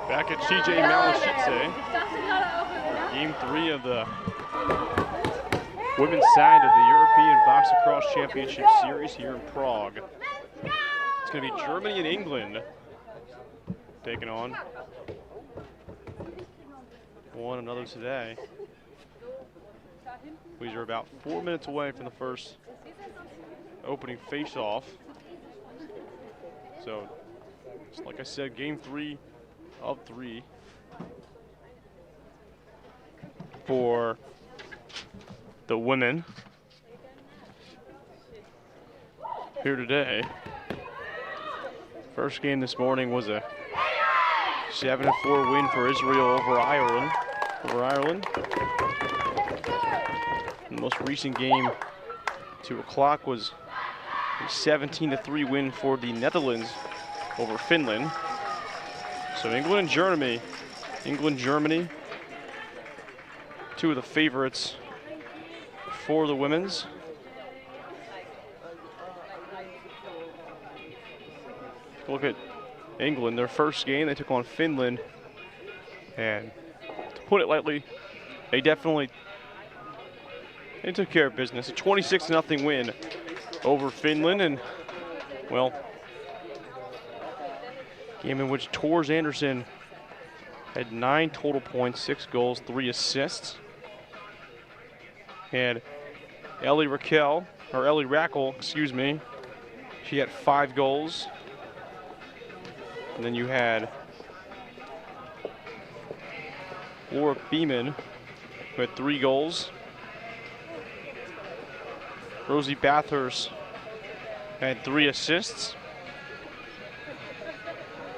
Back at CJ Malešice, game 3 of the women's side of the European Box Lacrosse Championship Series here in Prague. It's going to be Germany and England taking on one another today. We are about 4 minutes away from the first opening face-off. So, just like I said, game 3 of 3 for the women here today. First game this morning was a 7-4 win for Israel over Ireland. The most recent game, 2 o'clock, was a 17-3 win for the Netherlands over Finland. So England, Germany, 2 of the favorites for the women's. Look at England, their first game, they took on Finland, and to put it lightly, they took care of business. A 26-0 win over Finland, and well, game in which Tors Anderson had 9 total points, 6 goals, 3 assists. And Ellie Rackle, she had 5 goals. And then you had Laura Beeman, who had 3 goals. Rosie Bathurst had 3 assists.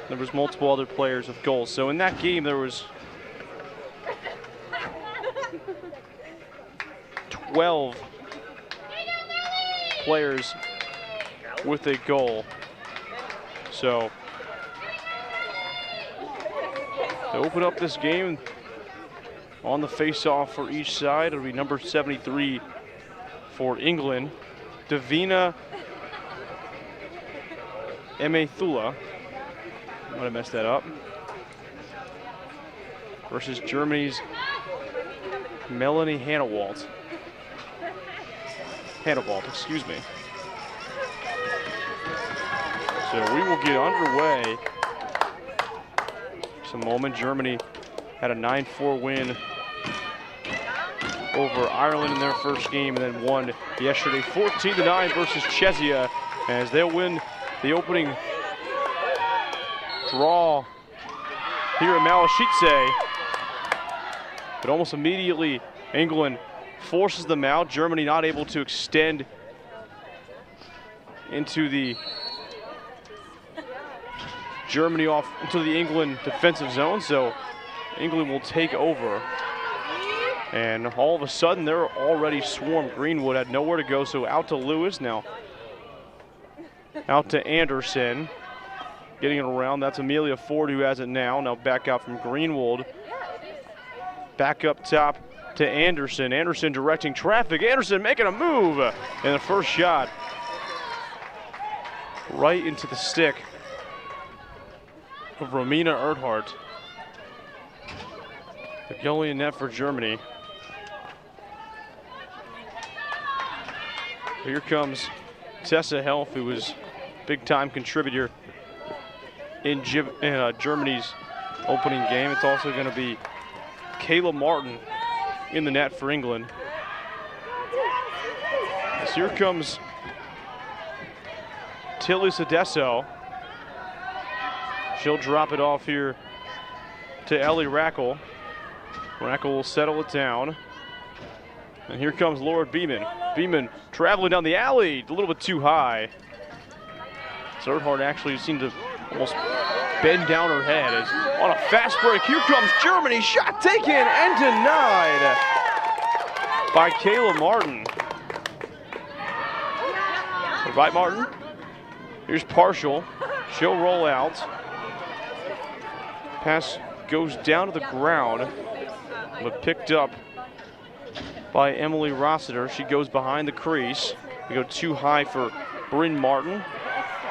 There was multiple other players with goals. So in that game, there was 12 players with a goal. So to open up this game on the face-off for each side, it'll be number 73 for England, Davina Emethula. Might have messed that up. Versus Germany's Melanie Hannawalt, excuse me. So we will get underway. Just a moment. Germany had a 9-4 win over Ireland in their first game, and then won yesterday 14-9 versus Czechia, as they'll win the opening draw here in Malešice. But almost immediately, England forces them out. Germany not able to extend into the England defensive zone, so England will take over. And all of a sudden, they're already swarmed. Greenwood had nowhere to go, so out to Lewis now. Out to Anderson. Getting it around, that's Amelia Ford who has it now. Now back out from Greenwood. Back up top to Anderson. Anderson directing traffic. Anderson making a move. And the first shot right into the stick of Romina Erdhart. The goalie in net for Germany. Here comes Tessa Helf, who was a big-time contributor in Germany's opening game. It's also going to be Kayla Martin in the net for England. As here comes Tilly Sedesso. She'll drop it off here to Ellie Rackle. Rackle will settle it down. And here comes Laura Beeman. Beeman traveling down the alley, a little bit too high. Erdhart actually seemed to almost bend down her head. As on a fast break, here comes Germany. Shot taken and denied by Kayla Martin. Right, Martin? Here's Partial. She'll roll out. Pass goes down to the ground, but picked up by Emily Rossiter. She goes behind the crease. We go too high for Bryn Martin,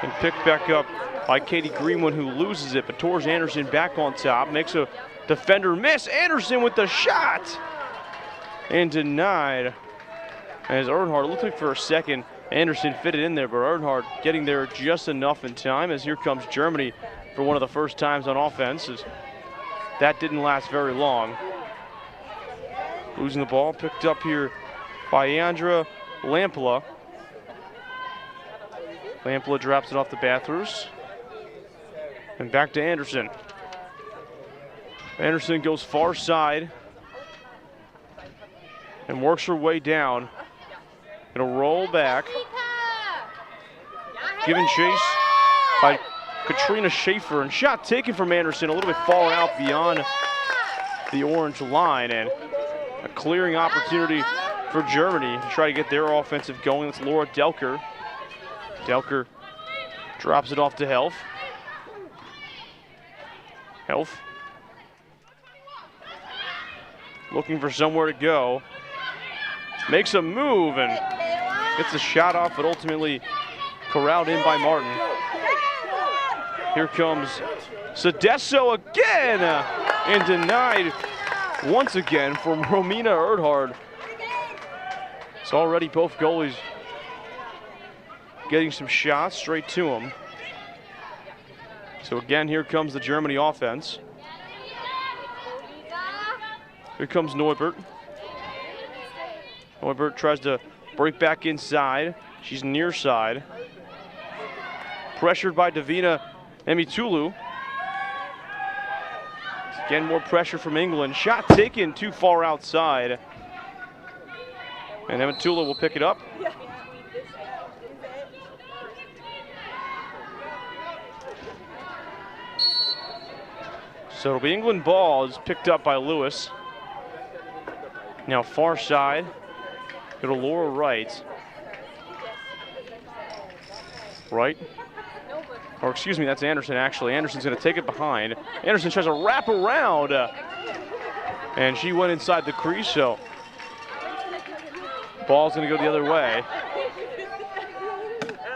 and picked back up by Katie Greenwood, who loses it, but Torres Anderson back on top, makes a defender miss. Anderson with the shot, and denied. As Earnhardt looked like for a second, Anderson fitted in there, but Earnhardt getting there just enough in time, as here comes Germany for one of the first times on offense. As that didn't last very long. Losing the ball, picked up here by Andra Lampola. Lampola drops it off the Bathurst. And back to Anderson. Anderson goes far side and works her way down. It'll roll back. Given chase by Katrina Schaefer, and shot taken from Anderson, a little bit falling out beyond the orange line, and a clearing opportunity for Germany to try to get their offensive going. It's Laura Delker. Delker drops it off to Helf. Helf looking for somewhere to go. Makes a move and gets a shot off, but ultimately corralled in by Martin. Here comes Sedesso again, and denied once again from Romina Erdhard. It's already both goalies getting some shots straight to him. So again, here comes the Germany offense. Here comes Neubert. Neubert tries to break back inside. She's near side. Pressured by Davina Emitulu. Again, more pressure from England. Shot taken too far outside. And Emitulu will pick it up. So it'll be England ball, is picked up by Lewis. Now far side, it'll Laura Wright. Wright, or excuse me, that's Anderson actually. Anderson's gonna take it behind. Anderson tries to wrap around, and she went inside the crease, so ball's gonna go the other way.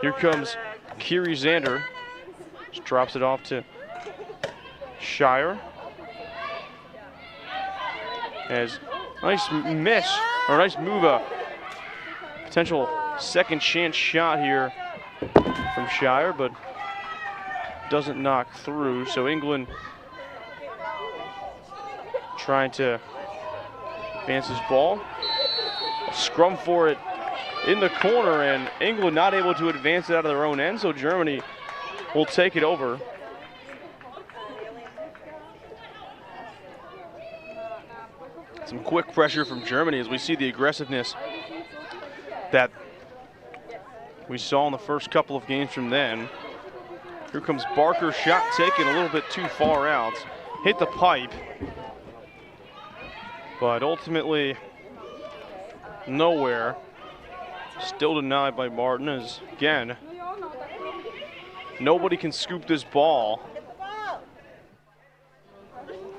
Here comes Kiri Zander. Just drops it off to Shire. As nice miss, or nice move, a potential second chance shot here from Shire, but doesn't knock through. So England trying to advance his ball. A scrum for it in the corner, and England not able to advance it out of their own end, so Germany will take it over. Some quick pressure from Germany as we see the aggressiveness that we saw in the first couple of games from them. Here comes Barker, shot taken a little bit too far out. Hit the pipe, but ultimately nowhere. Still denied by Martin, as again, nobody can scoop this ball.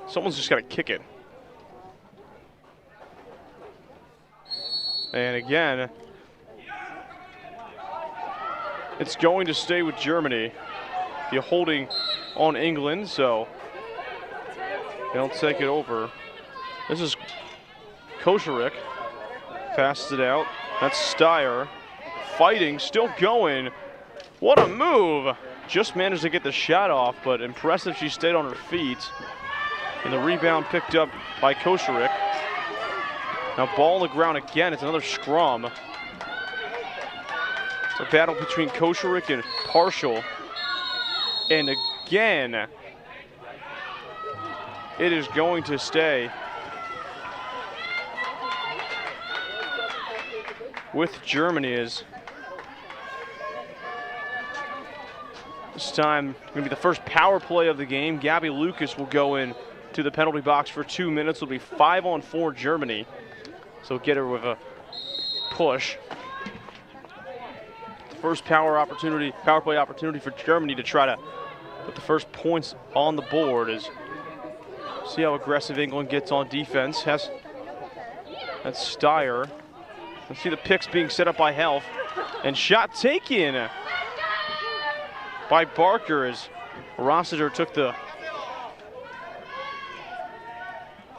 Someone's just got to kick it. And again, it's going to stay with Germany. Be holding on England, so they'll take it over. This is Koscherik. Passes it out. That's Steyer. Fighting, still going. What a move. Just managed to get the shot off, but impressive she stayed on her feet. And the rebound picked up by Koscherik. Now ball on the ground again, it's another scrum. It's a battle between Koscherik and Partial. And again, it is going to stay with Germany. As this time going to be the first power play of the game. Gabby Lucas will go in to the penalty box for 2 minutes. It'll be 5-on-4 Germany. So get her with a push. The first power play opportunity for Germany to try to put the first points on the board. Is see how aggressive England gets on defense. That's Steyer. Let's see the picks being set up by Helf. And shot taken. by Barker as Rossiter took the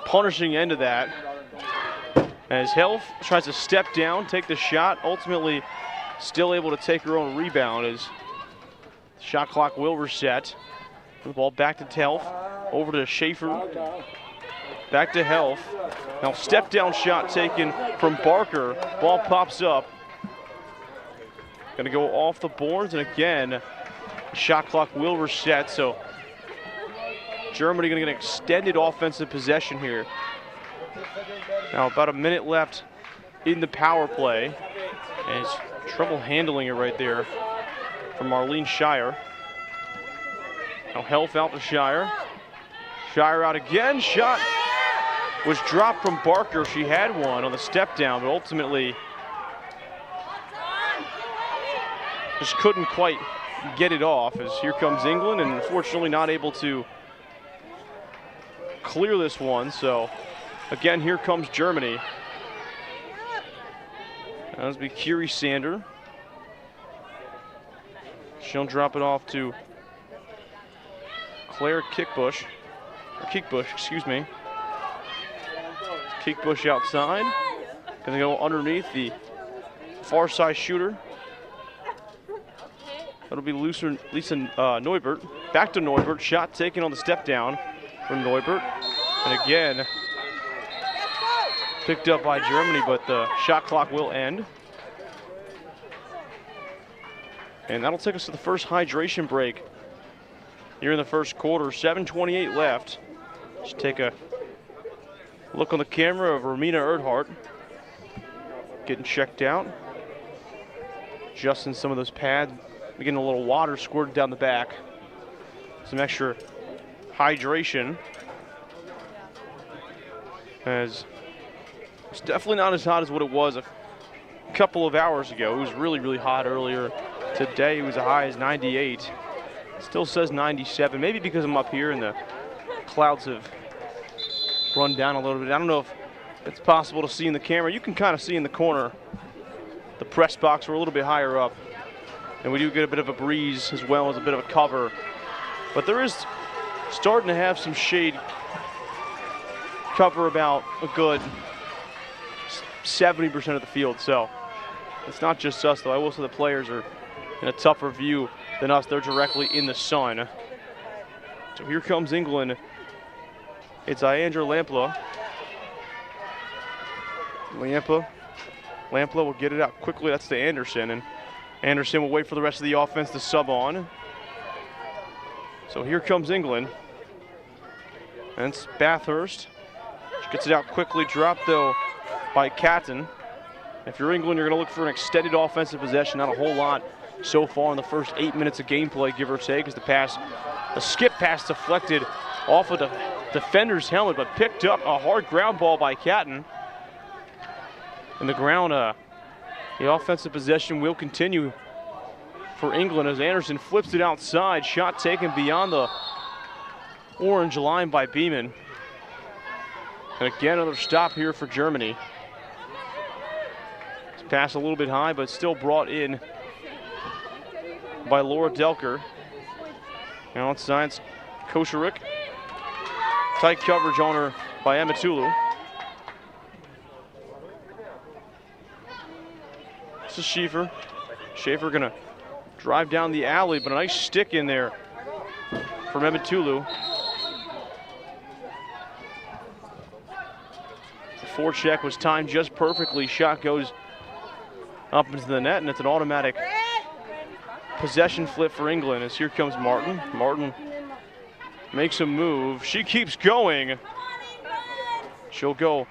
punishing end of that. As Health tries to step down, take the shot, ultimately still able to take her own rebound as the shot clock will reset. The ball back to Health, over to Schaefer, back to Health. Now step down shot taken from Barker, ball pops up. Gonna go off the boards, and again, shot clock will reset, so Germany gonna get an extended offensive possession here. Now about a minute left in the power play. And it's trouble handling it right there from Marlene Shire. Now Health out to Shire. Shire out again, shot was dropped from Barker. She had one on the step down, but ultimately just couldn't quite get it off as here comes England, and unfortunately not able to clear this one. So again, here comes Germany. That'll be Kiri Sander. She'll drop it off to Claire Kickbush, excuse me. Kickbush outside. Gonna go underneath the far side shooter. That'll be Lisa Neubert. Back to Neubert. Shot taken on the step down from Neubert. And again, picked up by Germany, but the shot clock will end. And that'll take us to the first hydration break here in the first quarter. 7:28 left. Just take a look on the camera of Romina Erdhart getting checked out. Adjusting some of those pads. Getting a little water squirted down the back. Some extra hydration. As it's definitely not as hot as what it was a couple of hours ago. It was really, really hot earlier today. It was as high as 98. Still says 97, maybe because I'm up here and the clouds have run down a little bit. I don't know if it's possible to see in the camera. You can kind of see in the corner the press box. We're a little bit higher up, and we do get a bit of a breeze as well as a bit of a cover. But there is starting to have some shade cover about a good 70% of the field. So it's not just us, though. I will say the players are in a tougher view than us. They're directly in the sun. So here comes England. It's Iandra Lampla. Lampla will get it out quickly. That's to Anderson, and Anderson will wait for the rest of the offense to sub on. So here comes England. And it's Bathurst. She gets it out quickly, dropped though by Catton. If you're England, you're going to look for an extended offensive possession. Not a whole lot so far in the first 8 minutes of gameplay, give or take, as the skip pass deflected off of the defender's helmet, but picked up a hard ground ball by Catton. And the ground, the offensive possession will continue for England as Anderson flips it outside. Shot taken beyond the orange line by Beeman. And again, another stop here for Germany. It's passed a little bit high, but still brought in by Laura Delker. Now outside, it's Kosharik. Tight coverage on her by Emma Tulu. This is Schaefer. Schaefer gonna drive down the alley, but a nice stick in there from Emma Tulu. The forecheck was timed just perfectly. Shot goes up into the net, and it's an automatic possession flip for England as here comes Martin. Martin makes a move. She keeps going. She'll go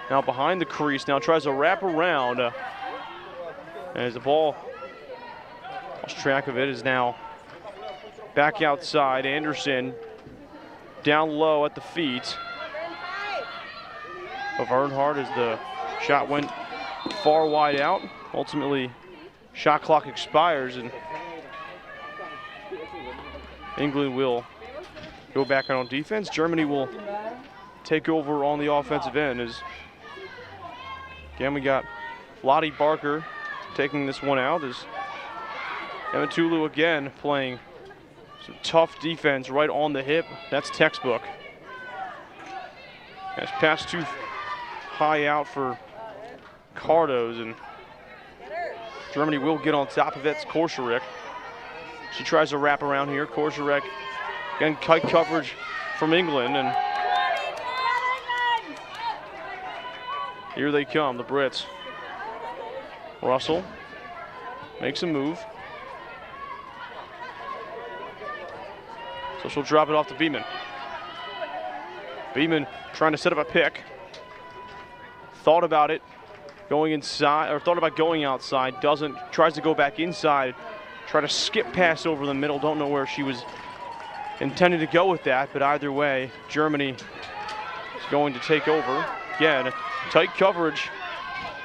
now behind the crease. Now tries to wrap around. As the ball, lost track of it, is now back outside. Anderson down low at the feet of Earnhardt as the shot went far wide out. Ultimately, shot clock expires and England will go back on defense. Germany will take over on the offensive end as, again, we got Lottie Barker taking this one out as Emetulu again playing some tough defense right on the hip. That's textbook. That's pass too high out for Cardos, and Germany will get on top of it. It's Korczarek. She tries to wrap around here. Korczarek again, tight coverage from England, and here they come, the Brits. Russell makes a move. So she'll drop it off to Beeman. Beeman trying to set up a pick. Thought about it, going inside, or thought about going outside, doesn't, tries to go back inside, try to skip pass over the middle, don't know where she was intending to go with that, but either way, Germany is going to take over. Again, tight coverage,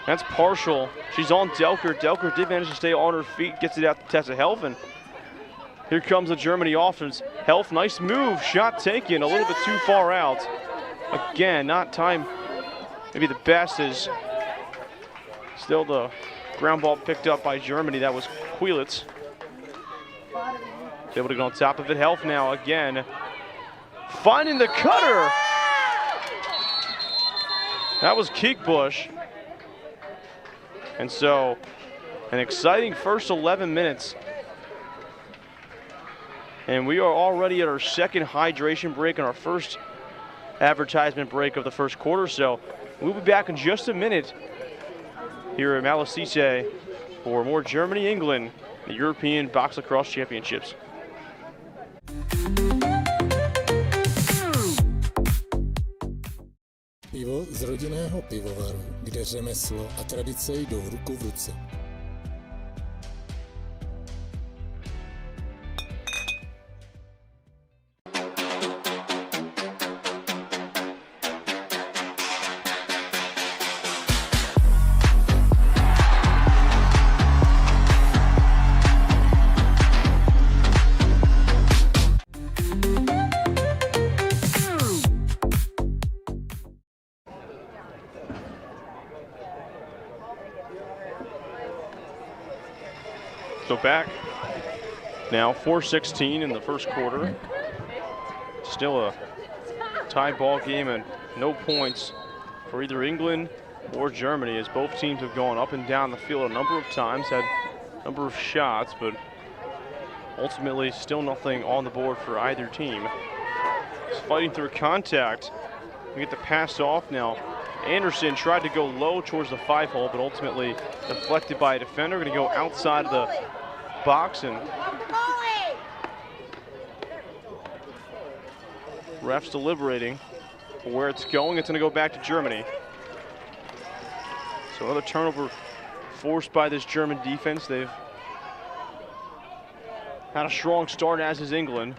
that's partial. She's on Delker. Delker did manage to stay on her feet, gets it out to Tessa Helf, and here comes the Germany offense. Helf, nice move, shot taken, a little bit too far out. Again, not time maybe the best, is still the ground ball picked up by Germany. That was Quilitz. Able to get on top of it. Helf now again, finding the cutter. That was Keekbush. And so, an exciting first 11 minutes. And we are already at our second hydration break and our first advertisement break of the first quarter. So, we'll be back in just a minute here at Malešice for more Germany-England, the European Box Lacrosse Championships. Pivo z rodinného pivovaru, kde řemeslo a tradice jdou ruku v ruce. So back now, 4:16 in the first quarter. Still a tie ball game and no points for either England or Germany, as both teams have gone up and down the field a number of times, had a number of shots, but ultimately still nothing on the board for either team. It's fighting through contact. We get the pass off now. Anderson tried to go low towards the 5-hole, but ultimately deflected by a defender. Going to go outside of the box, and refs deliberating for where it's going. It's going to go back to Germany. So another turnover forced by this German defense. They've had a strong start, as is England.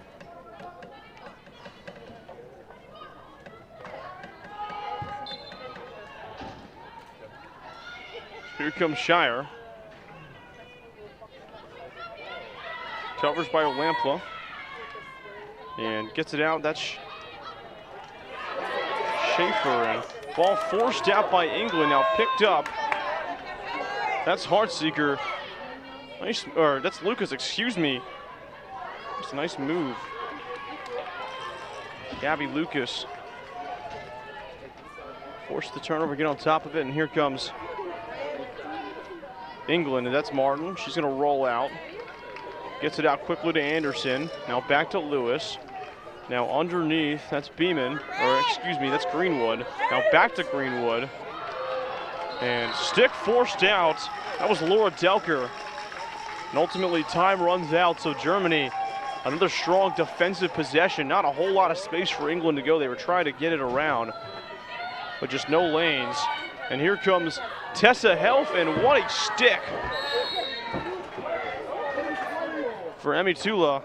Here comes Shire. Covers by Olampla. And gets it out. That's Schaefer. And ball forced out by England. Now picked up. That's Heartseeker. Nice, or that's Lucas, excuse me. It's a nice move. Gabby Lucas. Forced the turnover, get on top of it, and here comes England, and that's Martin. She's going to roll out. Gets it out quickly to Anderson. Now back to Lewis. Now underneath, that's Beeman, or excuse me, that's Greenwood. Now back to Greenwood. And stick forced out. That was Laura Delker. And ultimately time runs out, so Germany, another strong defensive possession. Not a whole lot of space for England to go. They were trying to get it around, but just no lanes. And here comes Tessa Helf, and what a stick for Emetulu.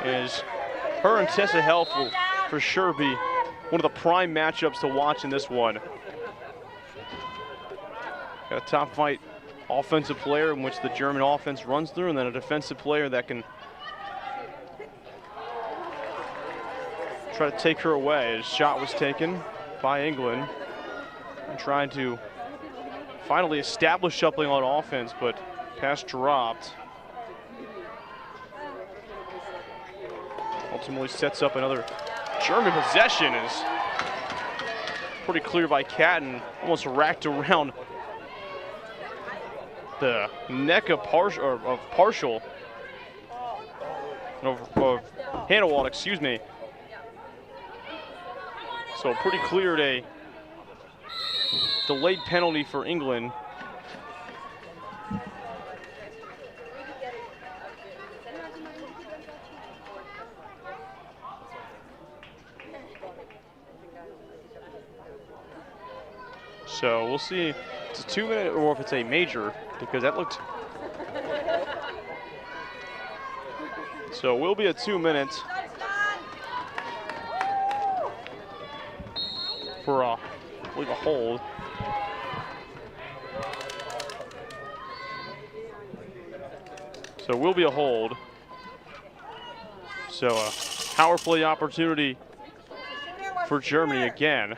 As her and Tessa Helf will for sure be one of the prime matchups to watch in this one. Got a top flight offensive player in which the German offense runs through, and then a defensive player that can try to take her away. His shot was taken by England and trying to finally established something on offense, but pass dropped. Ultimately sets up another German possession. Is pretty clear by Catton, almost racked around the neck of Partial, of Hannawald, excuse me. So pretty cleared a delayed penalty for England. So we'll see if it's a 2-minute or if it's a major, because that looked. So it will be a 2 minutes for I believe a hold. So it will be a hold. So a power play opportunity for Germany again.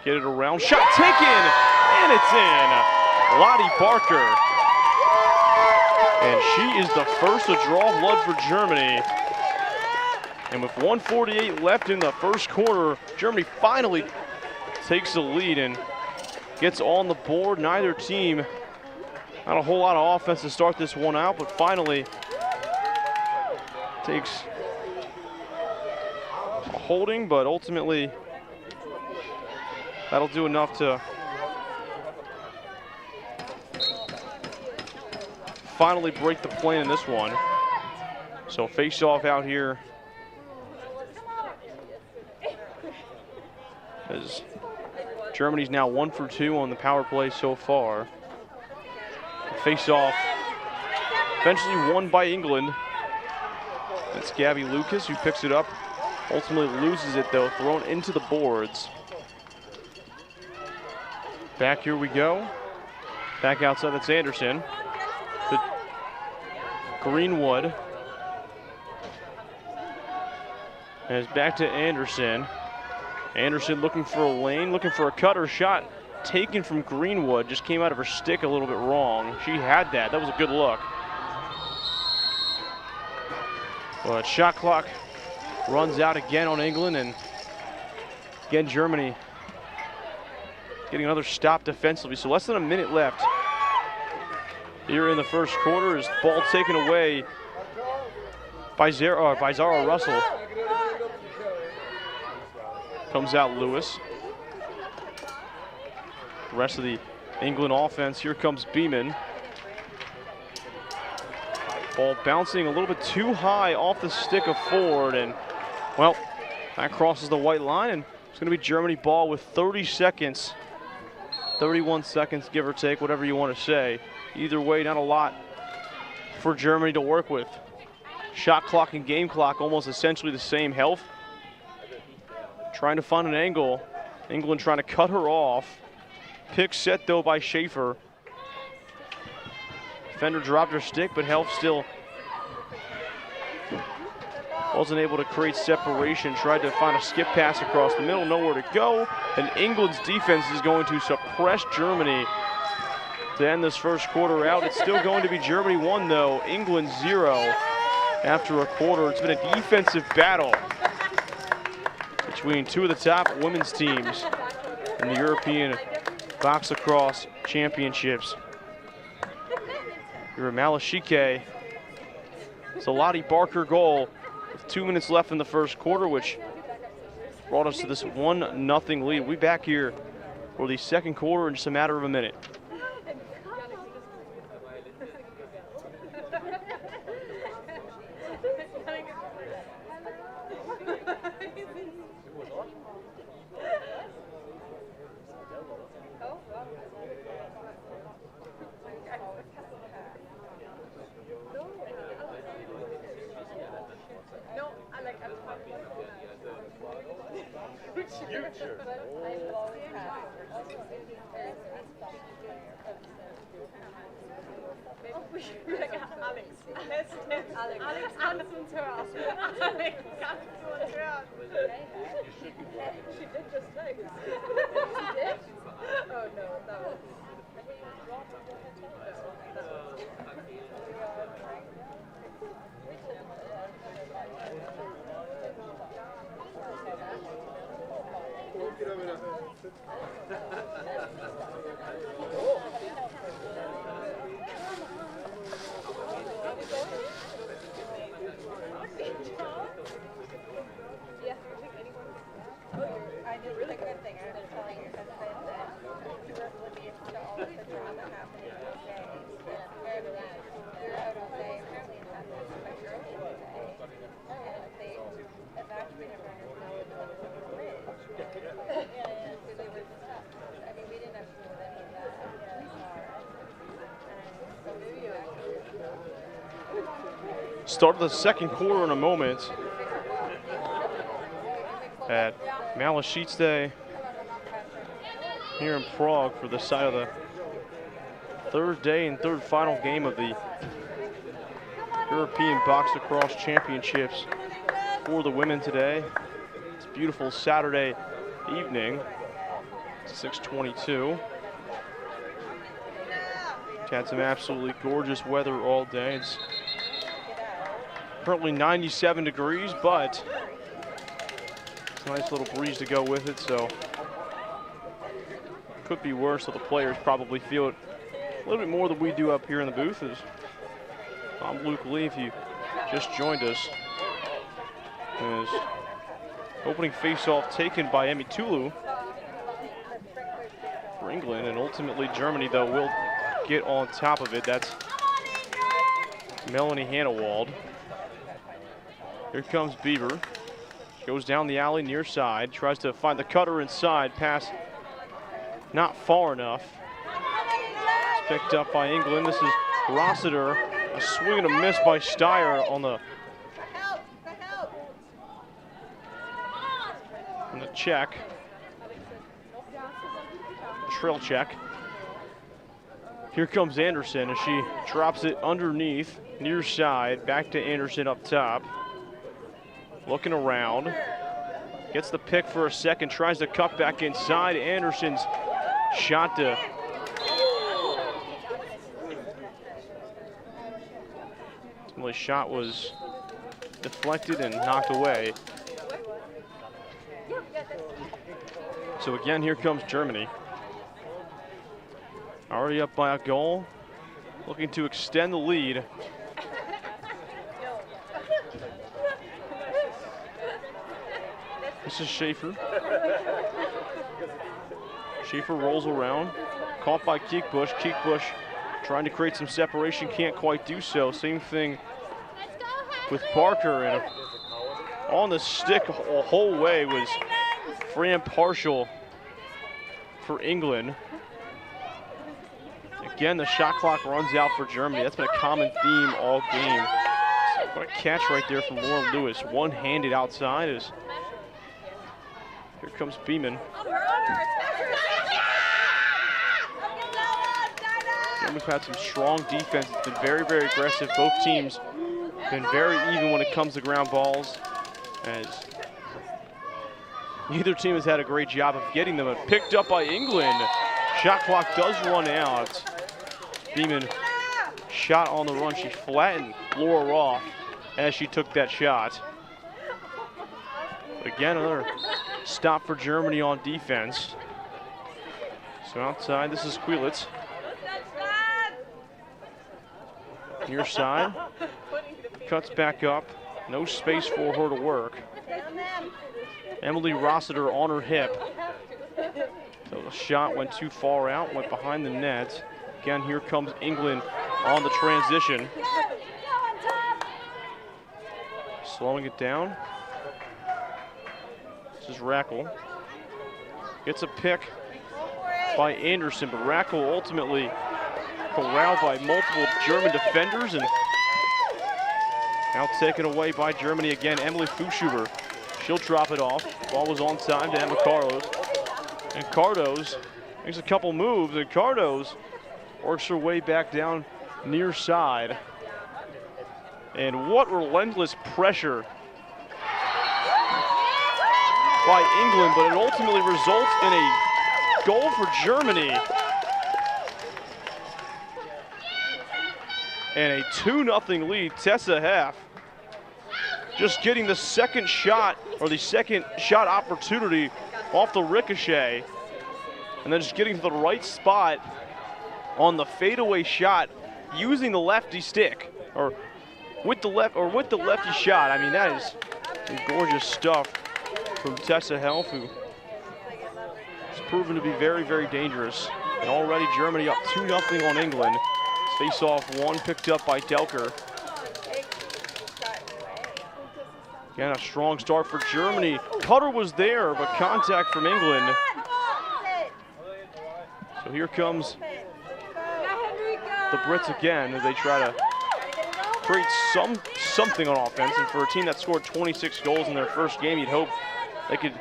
Get it around, shot taken, and it's in. Lottie Barker. And she is the first to draw blood for Germany. And with 1:48 left in the first quarter, Germany finally takes the lead and gets on the board. Neither team, not a whole lot of offense to start this one out, but finally takes a holding, but ultimately that'll do enough to finally break the play in this one. So face off out here as Germany's now 1 for 2 on the power play so far. Face off eventually won by England. It's Gabby Lucas who picks it up. Ultimately loses it though, thrown into the boards. Back here we go. Back outside, that's Anderson. To Greenwood. And it's back to Anderson. Anderson looking for a lane, looking for a cutter shot. Taken from Greenwood, just came out of her stick a little bit wrong. She had that, that was a good look. But shot clock runs out again on England, and again Germany getting another stop defensively. So less than a minute left here in the first quarter. Is ball taken away by Zara Russell. Comes out Lewis. The rest of the England offense, here comes Beeman. Ball bouncing a little bit too high off the stick of Ford, and well, that crosses the white line, and it's going to be Germany ball with 30 seconds. 31 seconds, give or take, whatever you want to say. Either way, not a lot for Germany to work with. Shot clock and game clock almost essentially the same health. Trying to find an angle. England trying to cut her off. Pick set though by Schaefer. Defender dropped her stick, but health still wasn't able to create separation. Tried to find a skip pass across the middle, nowhere to go. And England's defense is going to suppress Germany to end this first quarter out. It's still going to be Germany 1 though, England 0 after a quarter. It's been a defensive battle between two of the top women's teams in the European Box Lacrosse Championships. Here at Malešice, it's a Lottie Barker goal with 2 minutes left in the first quarter, which brought us to this 1-0 lead. We'll be back here for the second quarter in just a matter of a minute. Start of the second quarter in a moment at Malešice here in Prague for the side of the third day and third final game of the European Box Lacrosse Championships for the women today. It's a beautiful Saturday evening, 6:22. Had some absolutely gorgeous weather all day. It's currently 97 degrees, but it's a nice little breeze to go with it, so could be worse, so the players probably feel it a little bit more than we do up here in the booth. I'm Luke Lee, if you just joined us. As opening face-off taken by Emmy Tulu for England, and ultimately Germany, though, will get on top of it. That's Melanie Hannawald. Here comes Beaver. Goes down the alley near side, tries to find the cutter inside, pass not far enough. It's picked up by England. This is Rossiter. A swing and a miss by Steyer on the check. Trill check. Here comes Anderson as she drops it underneath, near side, back to Anderson up top. Looking around, gets the pick for a second, tries to cut back inside. Anderson's shot to ultimately shot was deflected and knocked away. So again, here comes Germany. Already up by a goal, looking to extend the lead. This is Schaefer. Schaefer rolls around, caught by Kiekbusch. Kiekbusch trying to create some separation, can't quite do so. Same thing with Parker, and on the stick a whole way was Fran Partial for England. Again, the shot clock runs out for Germany. That's been a common theme all game. What a catch right there from Lauren Lewis. One-handed outside as here comes Beeman. And we've had some strong defense. It's been very, very aggressive. Both teams been very even when it comes to ground balls, as neither team has had a great job of getting them. Picked up by England. Shot clock does run out. Beeman shot on the run. She flattened Laura Roth as she took that shot. Again, another stop for Germany on defense. So outside, this is Quilitz. Near side, cuts back up. No space for her to work. Emily Rossiter on her hip. So the shot went too far out, went behind the net. Again, here comes England on the transition. Slowing it down. This is Rackle. Gets a pick by Anderson, but Rackle ultimately corralled by multiple German defenders, and now taken away by Germany again. Emily Fuschuber, she'll drop it off. Ball was on time to Emma Cardos. And Cardos makes a couple moves, and Cardos works her way back down near side. And what relentless pressure by England, but it ultimately results in a goal for Germany. And a 2-0 lead. Tessa Heff just getting the second shot, or the second shot opportunity off the ricochet. and then just getting to the right spot on the fadeaway shot using the lefty stick, or with the lefty shot. I mean, that is some gorgeous stuff from Tessa Helf, who has proven to be very, very dangerous. And already Germany up 2-0 on England. Face-off one picked up by Delker. Again, a strong start for Germany. Cutter was there, but contact from England. So here comes the Brits again as they try to create something on offense. And for a team that scored 26 goals in their first game, you'd hope they could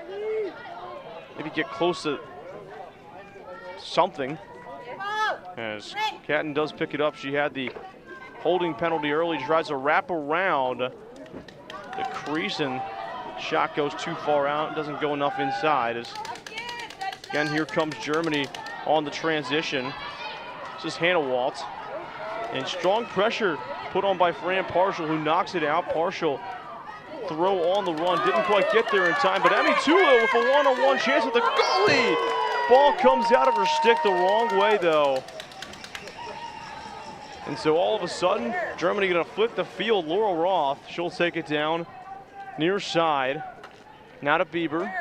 maybe get close to something. As Catton does pick it up, she had the holding penalty early, tries to wrap around the crease, and shot goes too far out, doesn't go enough inside. As again, here comes Germany on the transition. This is Hannah Waltz, and strong pressure put on by Fran Partial, who knocks it out. Partial throw on the run, didn't quite get there in time, but Emmy Tulo with a one-on-one chance with the goalie. Ball comes out of her stick the wrong way though. And so all of a sudden, Germany gonna flip the field. Laura Roth, she'll take it down near side. Now to Bieber.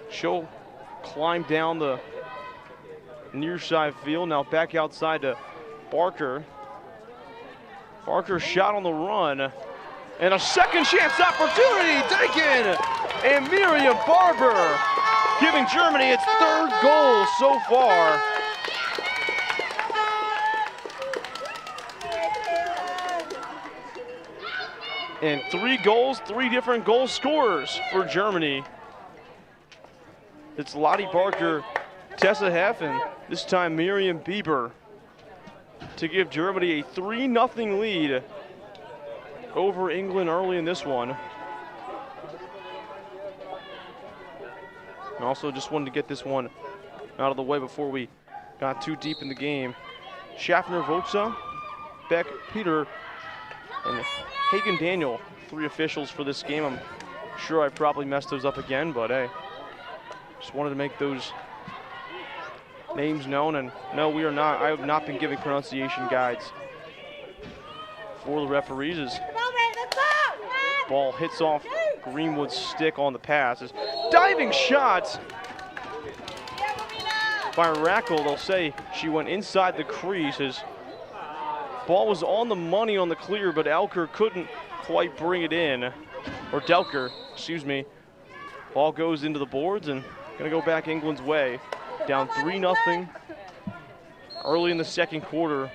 She'll climb down the near side field. Now back outside to Barker. Barker shot on the run. And a second chance opportunity taken. And Miriam Barber giving Germany its third goal so far. And 3 goals, 3 different goal scorers for Germany. It's Lottie Barker, Tessa Heff, and this time Miriam Bieber to give Germany a 3-0 lead over England early in this one. And also just wanted to get this one out of the way before we got too deep in the game. Schaffner, Votza, Beck, Peter, and Hagen Daniel, 3 officials for this game. I'm sure I probably messed those up again, but hey, just wanted to make those names known. And no, we are not, I have not been giving pronunciation guides for the referees. As ball hits off Greenwood's stick on the pass. As diving shot by Rackle. They'll say she went inside the crease. As ball was on the money on the clear, but Elker couldn't quite bring it in. Or Delker, excuse me. Ball goes into the boards and gonna go back England's way. Down 3-0 early in the second quarter.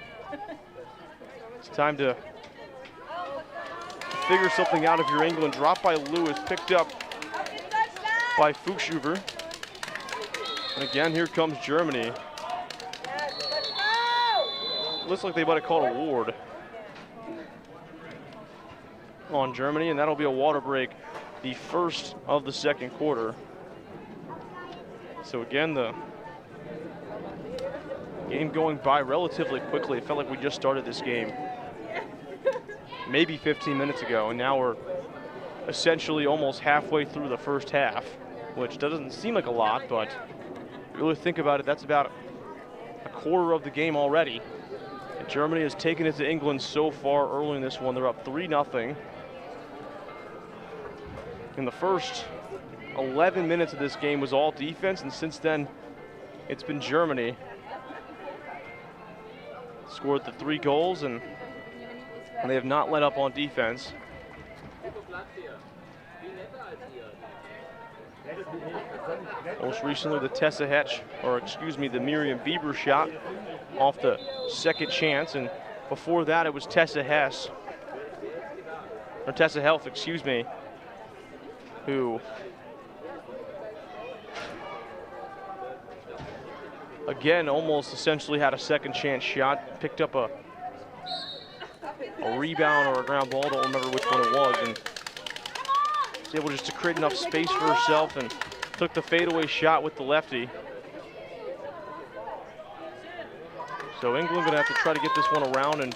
It's time to figure something out if you're England. Dropped by Lewis, picked up by Fuchshuber. And again, here comes Germany. Looks like they might have called a ward on Germany, and that'll be a water break, the first of the second quarter. So again, the game going by relatively quickly. It felt like we just started this game maybe 15 minutes ago, and now we're essentially almost halfway through the first half, which doesn't seem like a lot, but if you really think about it, that's about a quarter of the game already. And Germany has taken it to England so far early in this one. They're up 3-0. In the first 11 minutes of this game was all defense, and since then it's been Germany. Scored the 3 goals, and they have not let up on defense. Most recently the Tessa Hetch, or excuse me, the Miriam Bieber shot off the second chance, and before that it was Tessa Hess, or Tessa Helf, excuse me, who again almost essentially had a second chance shot, picked up a rebound or a ground ball, don't remember which one it was, and was able just to create enough space for herself and took the fadeaway shot with the lefty. So England gonna have to try to get this one around and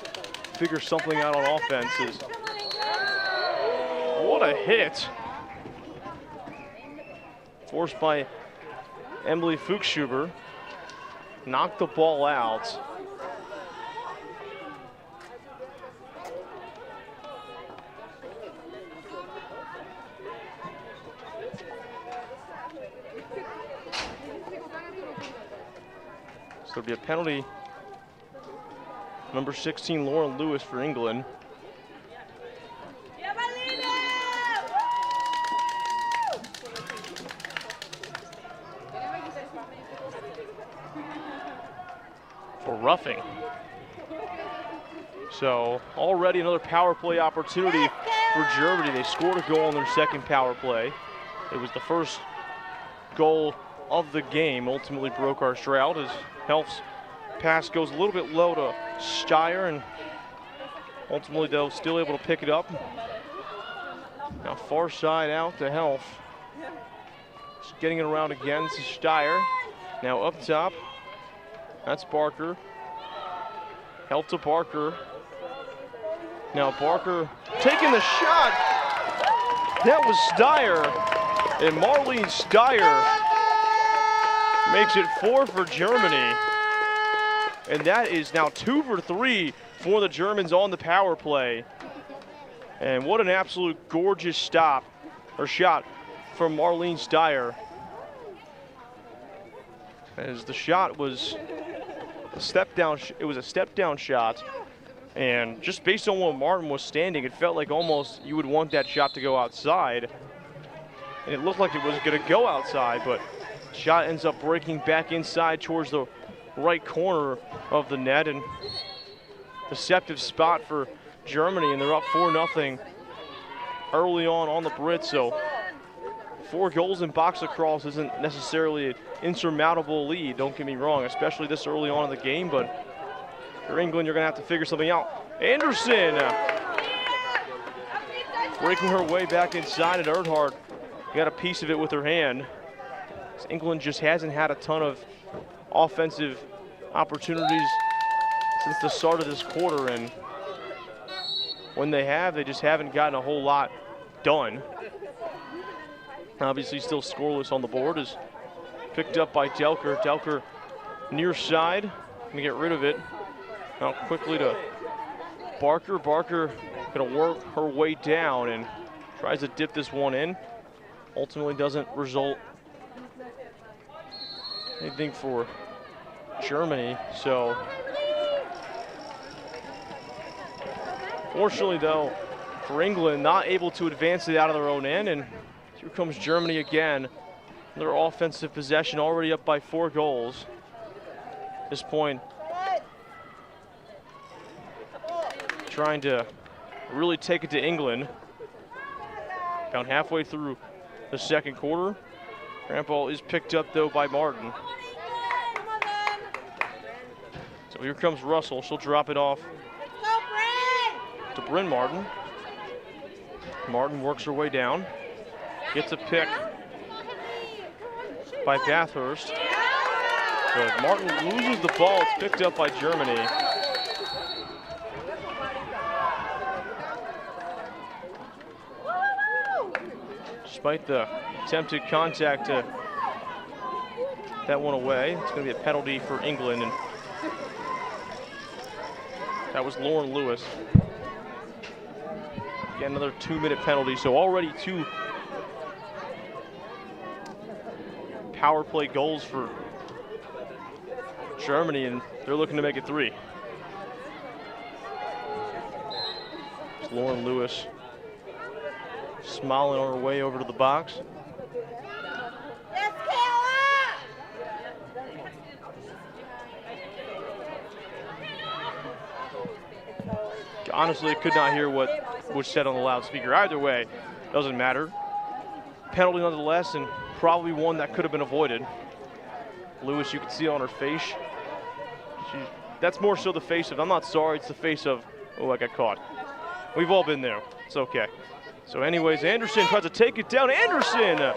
figure something out on offenses. What a hit. Forced by Emily Fuchshuber knocked the ball out. So there'll be a penalty. Number 16, Lauren Lewis for England. For roughing. So already another power play opportunity for Germany. They scored a goal on their second power play. It was the first goal of the game. Ultimately broke our drought as Helf's pass goes a little bit low to Steyer, and ultimately they'll still able to pick it up. Now far side out to Helf. Just getting it around again to Steyer. Now up top, that's Barker. Helf to Barker. Now Barker taking the shot. That was Steyer, and Marlene Steyer makes it 4 for Germany. And that is now 2 for 3 for the Germans on the power play. And what an absolute gorgeous shot from Marlene Steyer. As the shot was a step down, it was a step down shot. And just based on where Martin was standing, it felt like almost you would want that shot to go outside. And it looked like it was gonna go outside, but shot ends up breaking back inside towards the right corner of the net, and deceptive spot for Germany, and they're up 4-0 early on the Brits. So 4 goals in box lacrosse isn't necessarily an insurmountable lead, don't get me wrong, especially this early on in the game, but for England, you're gonna have to figure something out. Anderson breaking her way back inside, and Earnhardt got a piece of it with her hand. England just hasn't had a ton of offensive opportunities since the start of this quarter, and when they have, they just haven't gotten a whole lot done. Obviously still scoreless on the board, is picked up by Delker. Delker near side, gonna get rid of it. Now quickly to Barker. Barker gonna work her way down and tries to dip this one in. Ultimately doesn't result anything for Germany, so fortunately though for England, not able to advance it out of their own end, and here comes Germany again. Their offensive possession already up by 4 goals. At this point, trying to really take it to England. About halfway through the second quarter. Grand ball is picked up though by Martin. So here comes Russell. She'll drop it off to Bryn Martin. Martin works her way down. Gets a pick by Bathurst. But Martin loses the ball. It's picked up by Germany. Despite the attempted contact to that one away, it's going to be a penalty for England, and that was Lauren Lewis. Again, another 2-minute penalty, so already 2 power play goals for Germany, and they're looking to make it 3. It's Lauren Lewis smiling on her way over to the box. Honestly, I could not hear what was said on the loudspeaker. Either way, doesn't matter. Penalty nonetheless, and probably one that could have been avoided. Lewis, you can see on her face. That's more so the face of, I'm not sorry, it's the face of, oh, I got caught. We've all been there. It's okay. So anyways, Anderson tries to take it down. Anderson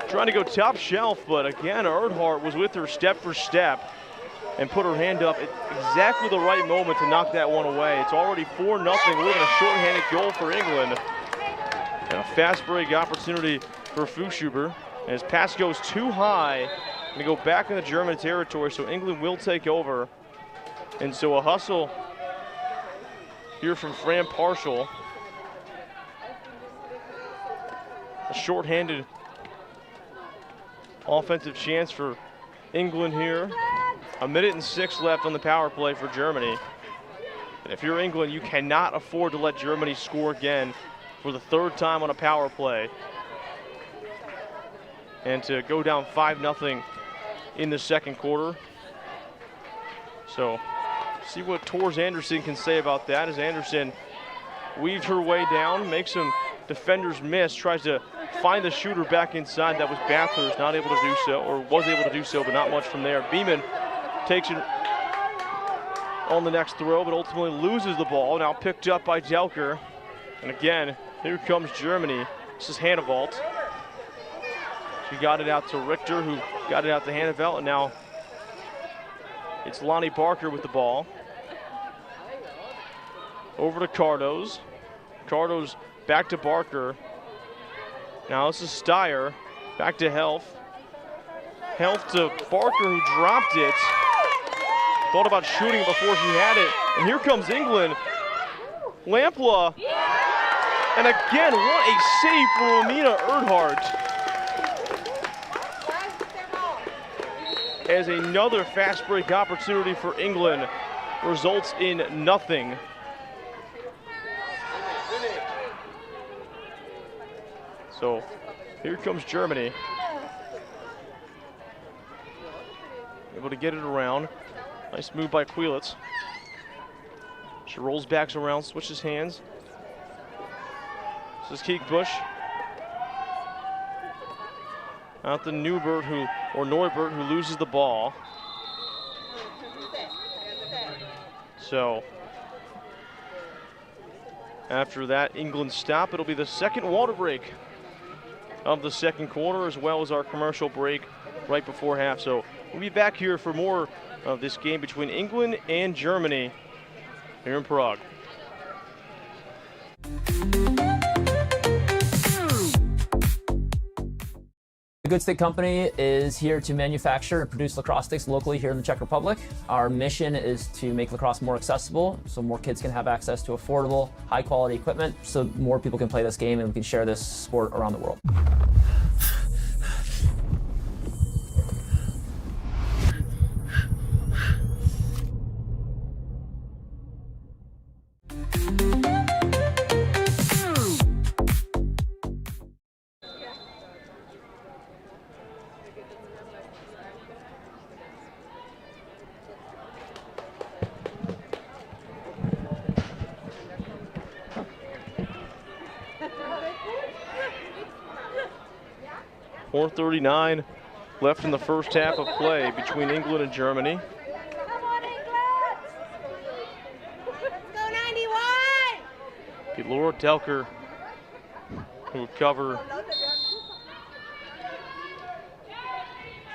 trying to go top shelf, but again, Earnhardt was with her step for step and put her hand up at exactly the right moment to knock that one away. It's already 4-0. We're looking at a shorthanded goal for England. And a fast break opportunity for Fuchshuber. And his pass goes too high. Going to go back into German territory, so England will take over. And so a hustle here from Fran Parshall. A shorthanded offensive chance for England here. 1:06 left on the power play for Germany. And if you're England, you cannot afford to let Germany score again for the third time on a power play. And to go down 5-0 in the second quarter. So see what Tors Anderson can say about that, as Anderson weaved her way down, makes some defenders miss, tries to find the shooter back inside. That was Bathurst, not able to do so, or was able to do so, but not much from there. Beeman takes it on the next throw, but ultimately loses the ball. Now picked up by Delker. And again, here comes Germany. This is Hannevalt. She got it out to Richter, who got it out to Hannevalt, and now it's Lonnie Barker with the ball. Over to Cardos. Cardos back to Barker. Now this is Steyer. Back to Helf. Helf to Barker, who dropped it. Thought about shooting it before she had it. And here comes England. Lampla. And again, what a save from Amina Erdhart. As another fast break opportunity for England results in nothing. So here comes Germany. Able to get it around. Nice move by Quilitz. She rolls back around, switches hands. This is Keekbush. Out to Neubert, Neubert, who loses the ball. So after that England stop, it'll be the second water break of the second quarter, as well as our commercial break right before half. So we'll be back here for more of this game between England and Germany here in Prague. The Good Stick Company is here to manufacture and produce lacrosse sticks locally here in the Czech Republic. Our mission is to make lacrosse more accessible so more kids can have access to affordable, high-quality equipment so more people can play this game and we can share this sport around the world. .439 left in the first half of play between England and Germany. Come on, England! Let's go 91! Be Laura Delker who will cover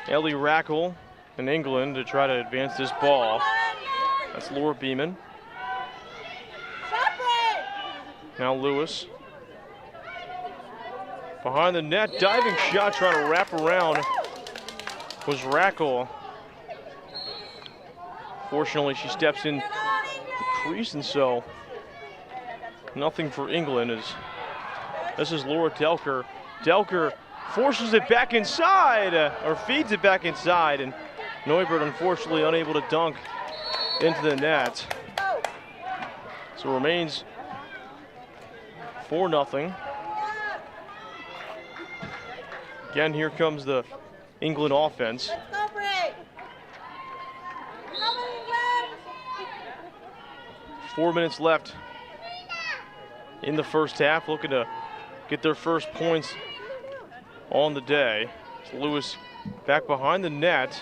Ellie Rackle in England to try to advance this ball. That's Laura Beeman. Now Lewis. Behind the net, diving shot, trying to wrap around was Rackle. Fortunately, she steps in the crease, and so nothing for England. This is Laura Delker. Delker forces it back inside, or feeds it back inside, and Neubert unfortunately unable to dunk into the net. So it remains 4-0. Again, here comes the England offense. 4 minutes left in the first half, looking to get their first points on the day. It's Lewis back behind the net.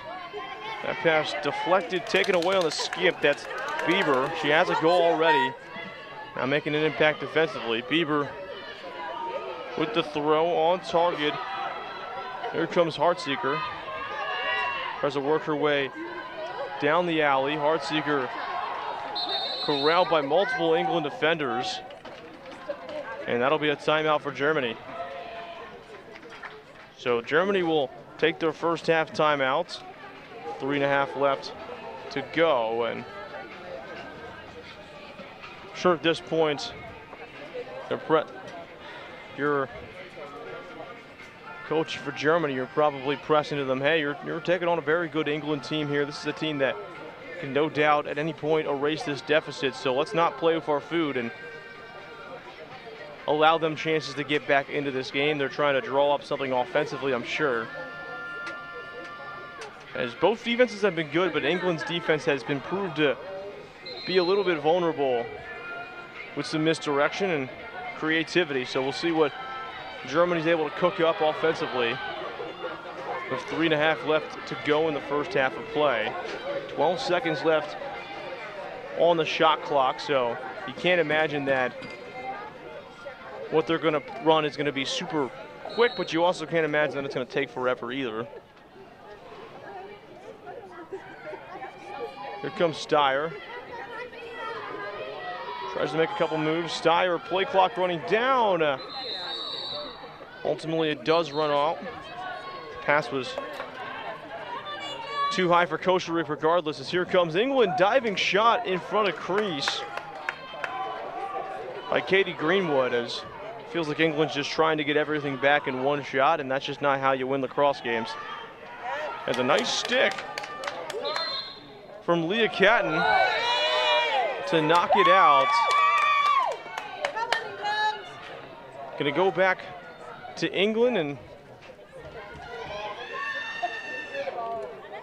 That pass deflected, taken away on the skip. That's Bieber. She has a goal already. Now making an impact defensively. Bieber with the throw on target. Here comes Hartseeker. Tries to work her way down the alley. Hartseeker corralled by multiple England defenders. And that'll be a timeout for Germany. So Germany will take their first half timeout. 3.5 left to go, and I'm sure at this point, your coach for Germany, you're probably pressing to them, hey, you're taking on a very good England team here. This is a team that can no doubt at any point erase this deficit, so let's not play with our food and allow them chances to get back into this game. They're trying to draw up something offensively, I'm sure. As both defenses have been good, but England's defense has been proved to be a little bit vulnerable with some misdirection and creativity. So we'll see what Germany's able to cook up offensively with 3.5 left to go in the first half of play. 12 seconds left on the shot clock, so you can't imagine that what they're going to run is going to be super quick, but you also can't imagine that it's going to take forever either. Here comes Steyer. Tries to make a couple moves. Steyer, play clock running down. Ultimately, it does run out. Pass was too high for Kosharif regardless, as here comes England. Diving shot in front of crease by Katie Greenwood, as it feels like England's just trying to get everything back in one shot, and that's just not how you win lacrosse games. Has a nice stick from Leah Catton to knock it out. Gonna go back to England, and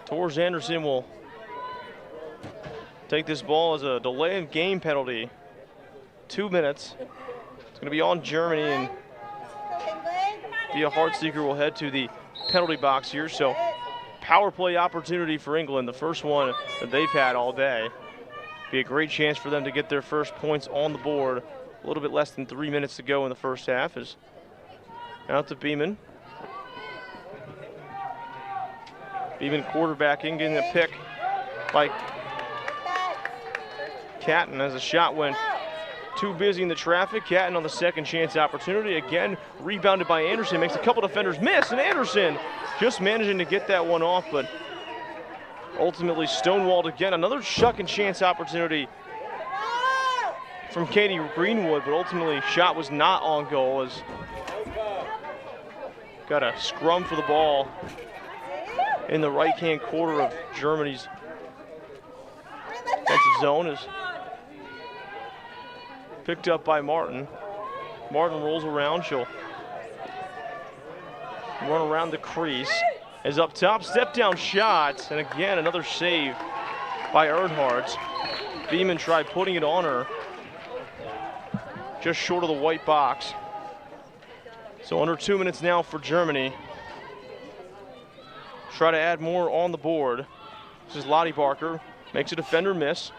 Tors Anderson will take this ball as a delay in game penalty. 2 minutes. It's gonna be on Germany, and Via Heartseeker will head to the penalty box here. So power play opportunity for England, the first one that they've had all day. Be a great chance for them to get their first points on the board. A little bit less than 3 minutes to go in the first half. Is out to Beeman. Beeman quarterbacking, getting a pick by Catton as the shot went too busy in the traffic. Catton on the second chance opportunity. Again, rebounded by Anderson. Makes a couple defenders miss, and Anderson just managing to get that one off, but ultimately stonewalled again. Another second chance opportunity from Katie Greenwood, but ultimately shot was not on goal, as got a scrum for the ball in the right-hand quarter of Germany's defensive zone. Is picked up by Martin. Martin rolls around. She'll run around the crease. Is up top, step down shot, and again another save by Earnhardt. Beeman tried putting it on her, just short of the white box. So under 2 minutes now for Germany. Try to add more on the board. This is Lottie Barker, makes a defender miss.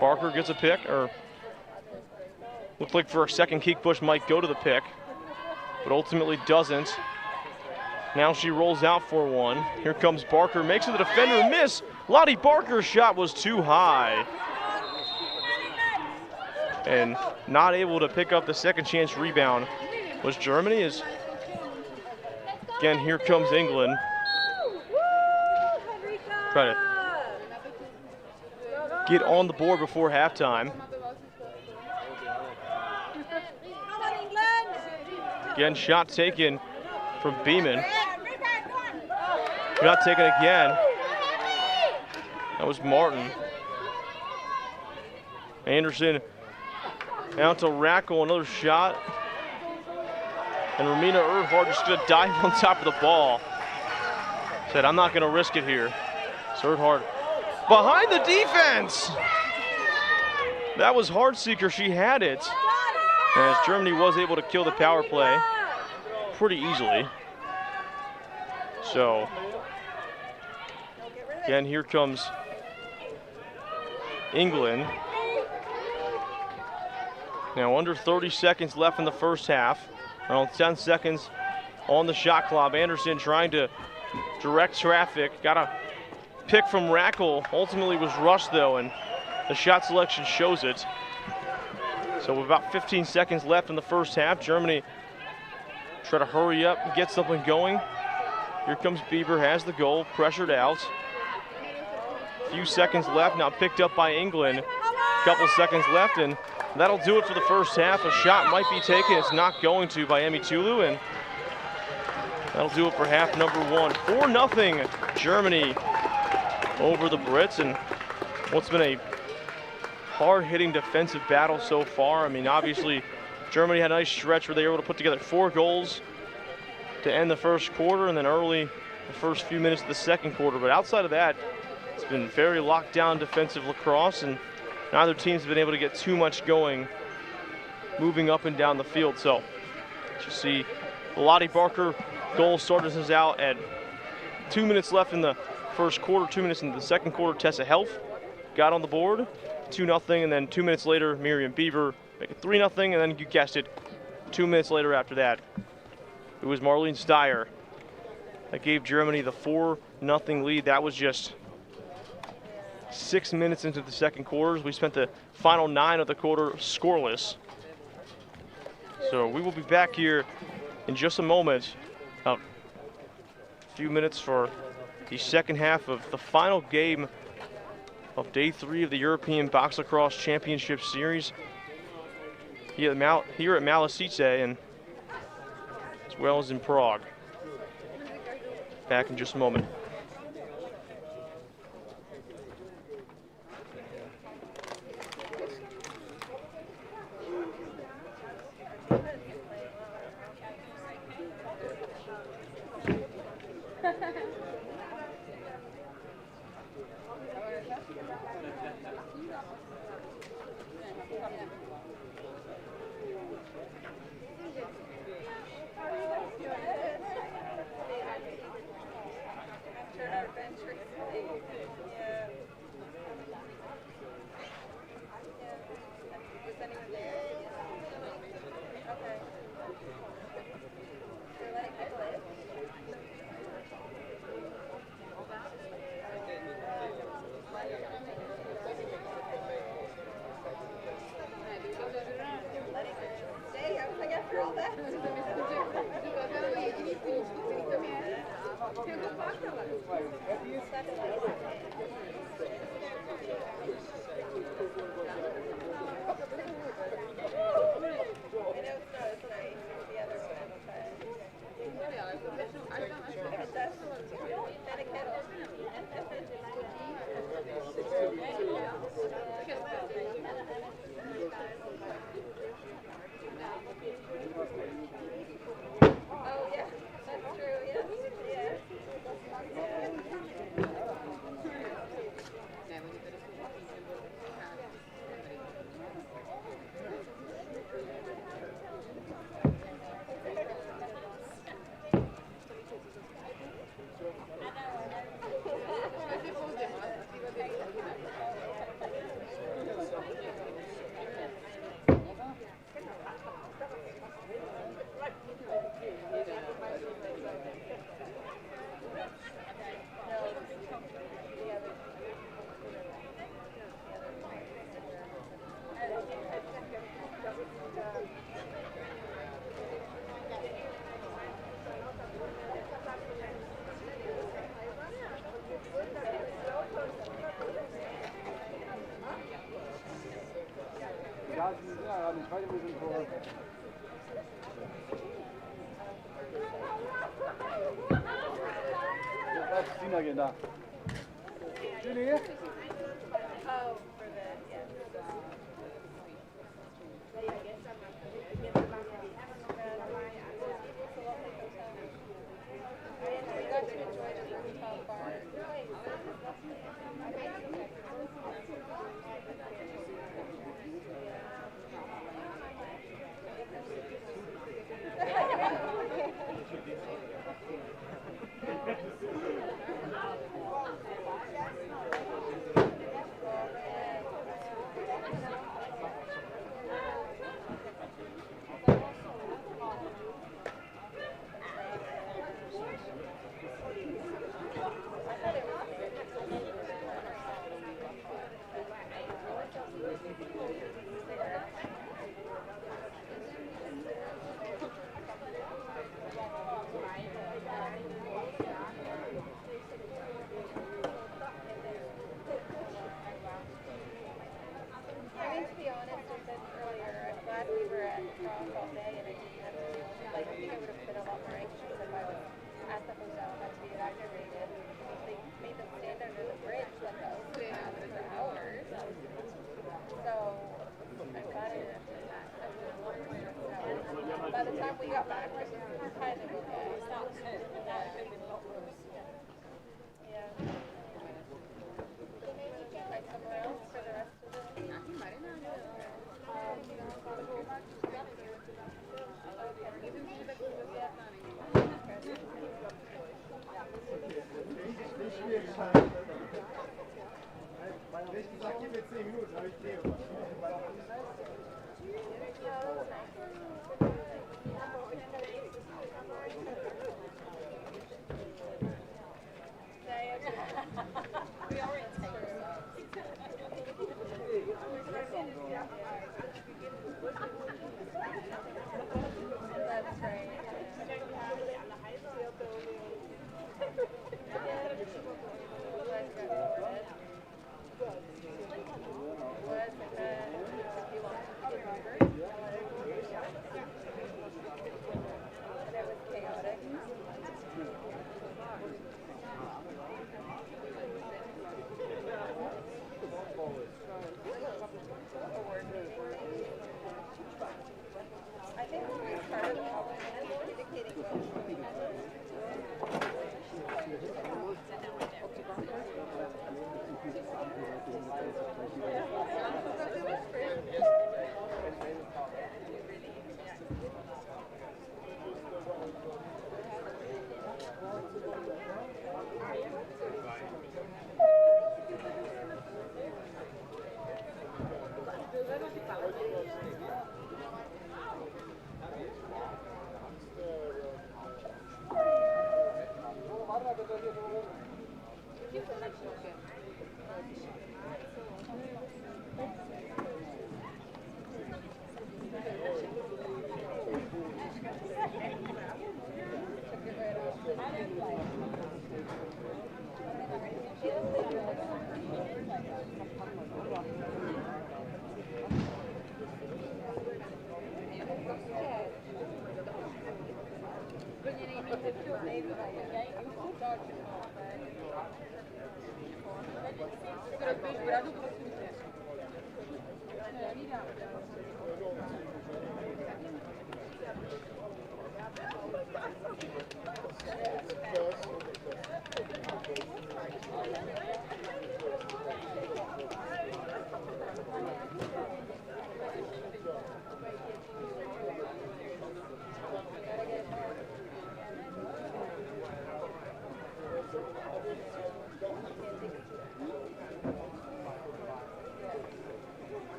Barker gets a pick, or looked like for a second Keekbush might go to the pick, but ultimately doesn't. Now she rolls out for one. Here comes Barker, makes it the defender miss. Lottie Barker's shot was too high, and not able to pick up the second chance rebound was Germany. As again, here comes England. Try to get on the board before halftime. Again, shot taken from Beeman. Shot taken again. That was Martin. Anderson out to Rackle, another shot. And Romina Earnhardt just gonna dive on top of the ball. Said, I'm not gonna risk it here. So Earnhardt behind the defense. That was Heartseeker, she had it. As Germany was able to kill the power play pretty easily. So, again, here comes England. Now under 30 seconds left in the first half. Around 10 seconds on the shot clock. Anderson trying to direct traffic. Got a pick from Rackle. Ultimately was rushed though, and the shot selection shows it. So with about 15 seconds left in the first half, Germany try to hurry up and get something going. Here comes Bieber, has the goal, pressured out. Few seconds left, now picked up by England. Couple seconds left, and that'll do it for the first half. A shot might be taken, it's not going to by Emi Tulu, and that'll do it for half number one. 4-0 Germany over the Brits, and what's been a hard-hitting defensive battle so far. I mean, obviously, Germany had a nice stretch where they were able to put together 4 goals to end the first quarter, and then early the first few minutes of the second quarter. But outside of that, it's been very locked down defensive lacrosse, and neither team's been able to get too much going moving up and down the field. So you see Lottie Barker goal started us out at 2 minutes left in the first quarter, 2 minutes into the second quarter. Tessa Helf got on the board, 2-0, and then 2 minutes later, Miriam Beaver make it 3-0, and then you guessed it, 2 minutes later after that, it was Marlene Steyer that gave Germany the 4-0 lead. That was just 6 minutes into the second quarter. We spent the final 9 of the quarter scoreless. So we will be back here in just a moment. A few minutes for the second half of the final game of day 3 of the European Box Lacrosse Championship Series here at Malešice, and as well as in Prague. Back in just a moment. by the time we got back, we were kind of okay. It's not that big. Yeah. So maybe we can try somewhere else for the rest of the day.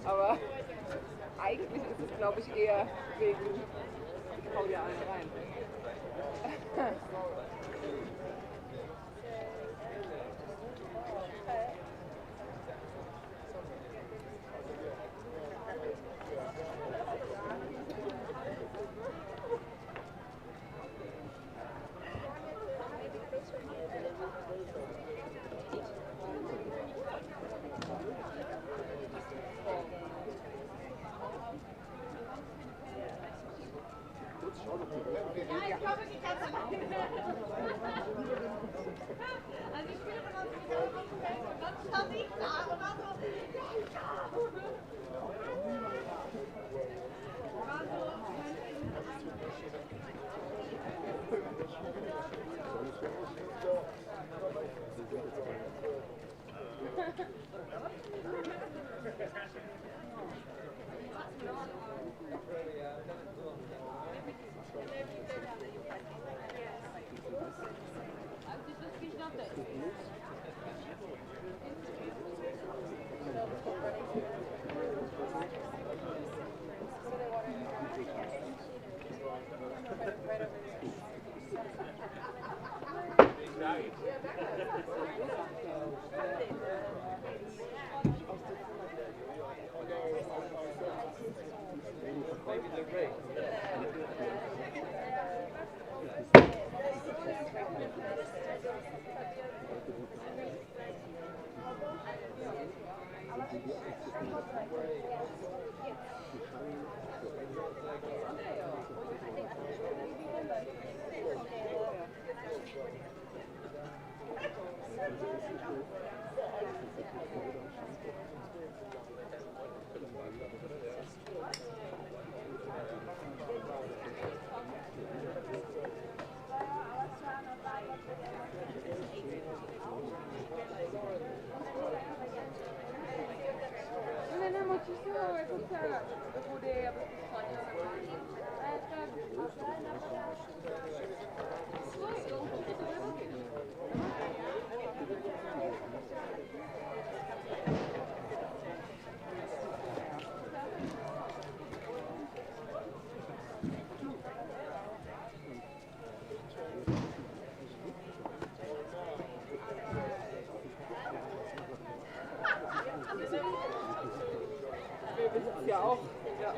Aber eigentlich ist es, glaube ich, eher wegen, ich hau dir eine rein. Ja, auch. Ja.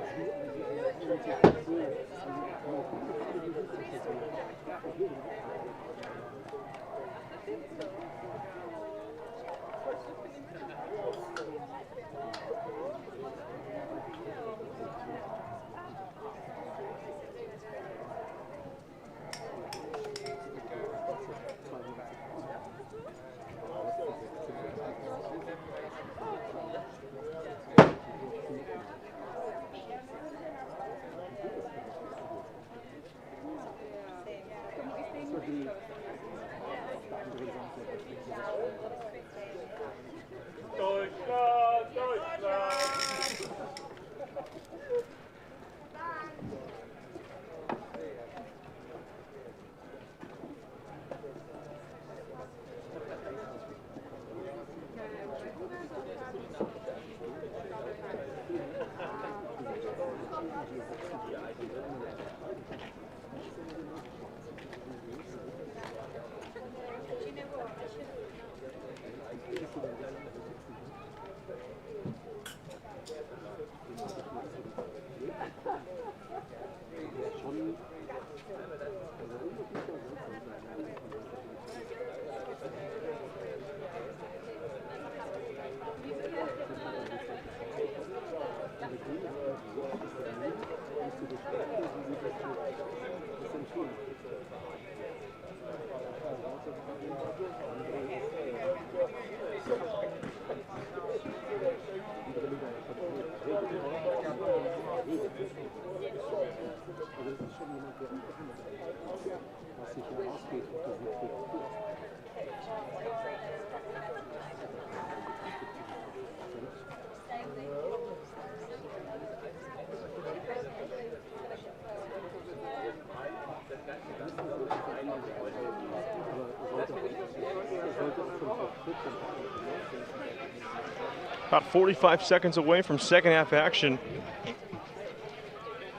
About 45 seconds away from second half action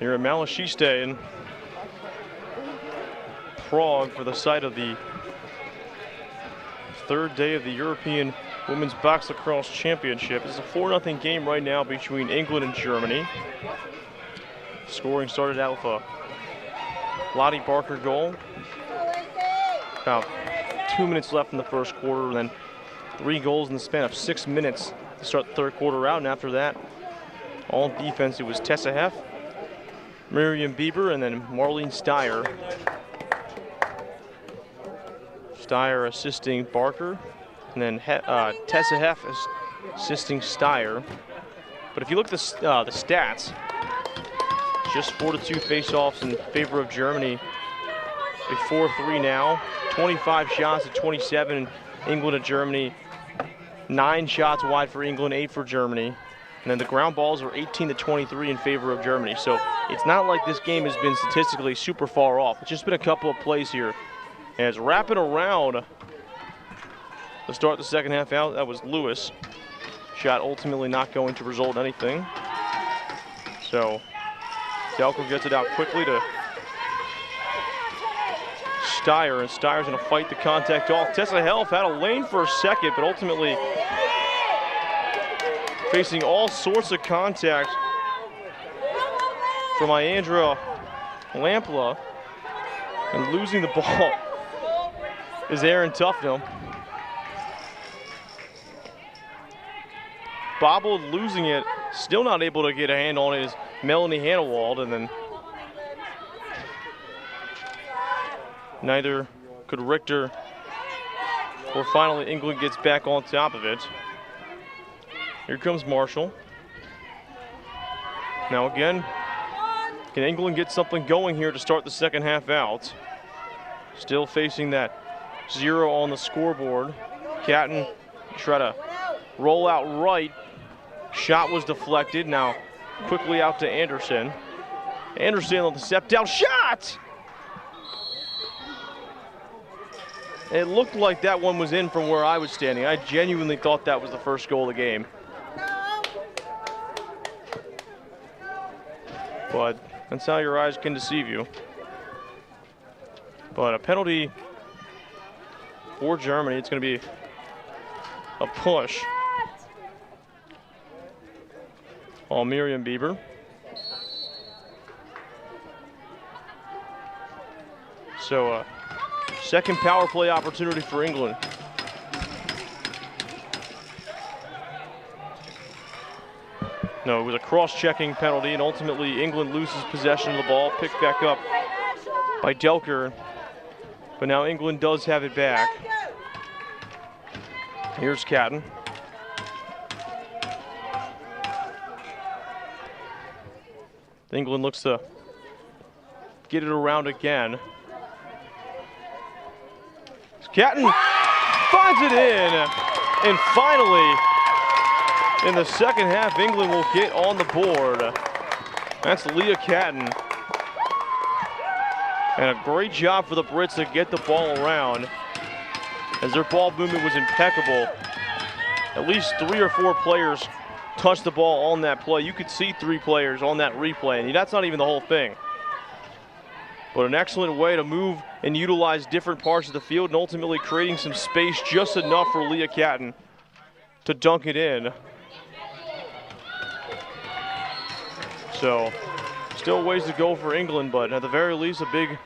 here at Malešice in Prague for the site of the third day of the European Women's Box Lacrosse Championship. It's a 4-0 game right now between England and Germany. Scoring started out with a Lottie Barker goal. About 2 minutes left in the first quarter, and then 3 goals in the span of 6 minutes to start the third quarter out. And after that, all defense, it was Tessa Heff, Miriam Bieber, and then Marlene Steyer. Steyer assisting Barker, and then Tessa Heff assisting Steyer. But if you look at the stats, just 4-2 face-offs in favor of Germany A 4-3 now. 25 shots to 27, England and Germany. 9 shots wide for England, 8 for Germany. And then the ground balls are 18 to 23 in favor of Germany. So it's not like this game has been statistically super far off. It's just been a couple of plays here. And it's wrapping around to start the second half out. That was Lewis. Shot ultimately not going to result in anything. So Delker gets it out quickly to Steyer, and Steyer's going to fight the contact off. Tessa Helf had a lane for a second, but ultimately facing all sorts of contact from Iandra Lampla, and losing the ball is Aaron Tufnell. Bobbled, losing it, still not able to get a hand on it is Melanie Hannawald, and then neither could Richter, or finally England gets back on top of it. Here comes Marshall. Now again, can England get something going here to start the second half out? Still facing that 0 on the scoreboard. Catton try to roll out right. Shot was deflected. Now quickly out to Anderson. Anderson on the step down shot! It looked like that one was in from where I was standing. I genuinely thought that was the first goal of the game. But that's how your eyes can deceive you. But a penalty for Germany. It's going to be a push on Miriam Bieber. So second power play opportunity for England. No, it was a cross-checking penalty, and ultimately England loses possession of the ball, picked back up by Delker. But now England does have it back. Here's Catton. England looks to get it around again. Catton finds it in, and finally, in the second half, England will get on the board. That's Leah Catton. And a great job for the Brits to get the ball around, as their ball movement was impeccable. At least 3 or 4 players touched the ball on that play. You could see 3 players on that replay, and that's not even the whole thing. But an excellent way to move and utilize different parts of the field, and ultimately creating some space just enough for Leah Catton to dunk it in. So, still ways to go for England, but at the very least, a big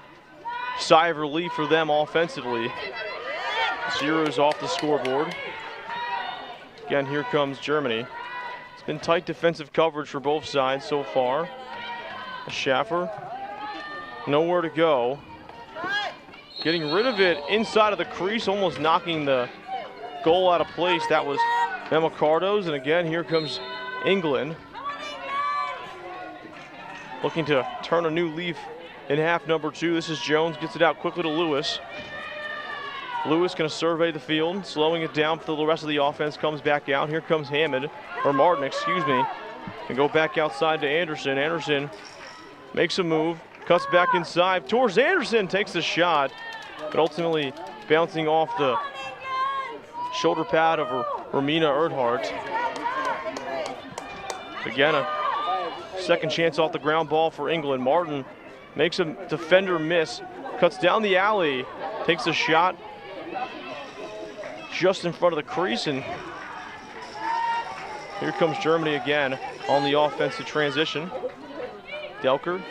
sigh of relief for them offensively. 0's off the scoreboard. Again, here comes Germany. It's been tight defensive coverage for both sides so far. Schaffer, nowhere to go. Getting rid of it inside of the crease, almost knocking the goal out of place. That was Emma Cardo's, and again, here comes England. Looking to turn a new leaf in half number 2. This is Jones, gets it out quickly to Lewis. Lewis gonna survey the field, slowing it down for the rest of the offense, comes back out. Here comes Hammond, or Martin, excuse me, and go back outside to Anderson. Anderson makes a move, cuts back inside towards Anderson, takes the shot, but ultimately bouncing off the shoulder pad of Romina Erdhart. Again, a second chance off the ground ball for England. Martin makes a defender miss, cuts down the alley, takes a shot just in front of the crease, and here comes Germany again on the offensive transition. Delker.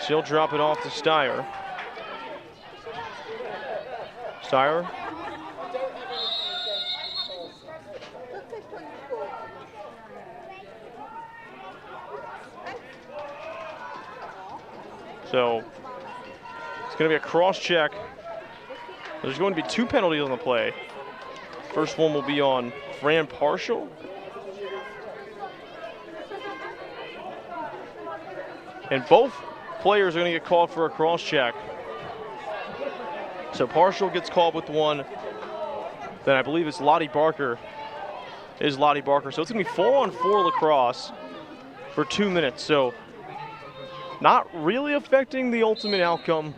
She'll drop it off to Steyer. Steyer. So it's going to be a cross check. There's going to be 2 penalties on the play. First one will be on Fran Partial. And both players are going to get called for a cross check. So Partial gets called with one. Then I believe it's Lottie Barker. So it's going to be 4-on-4 lacrosse for 2 minutes. So not really affecting the ultimate outcome.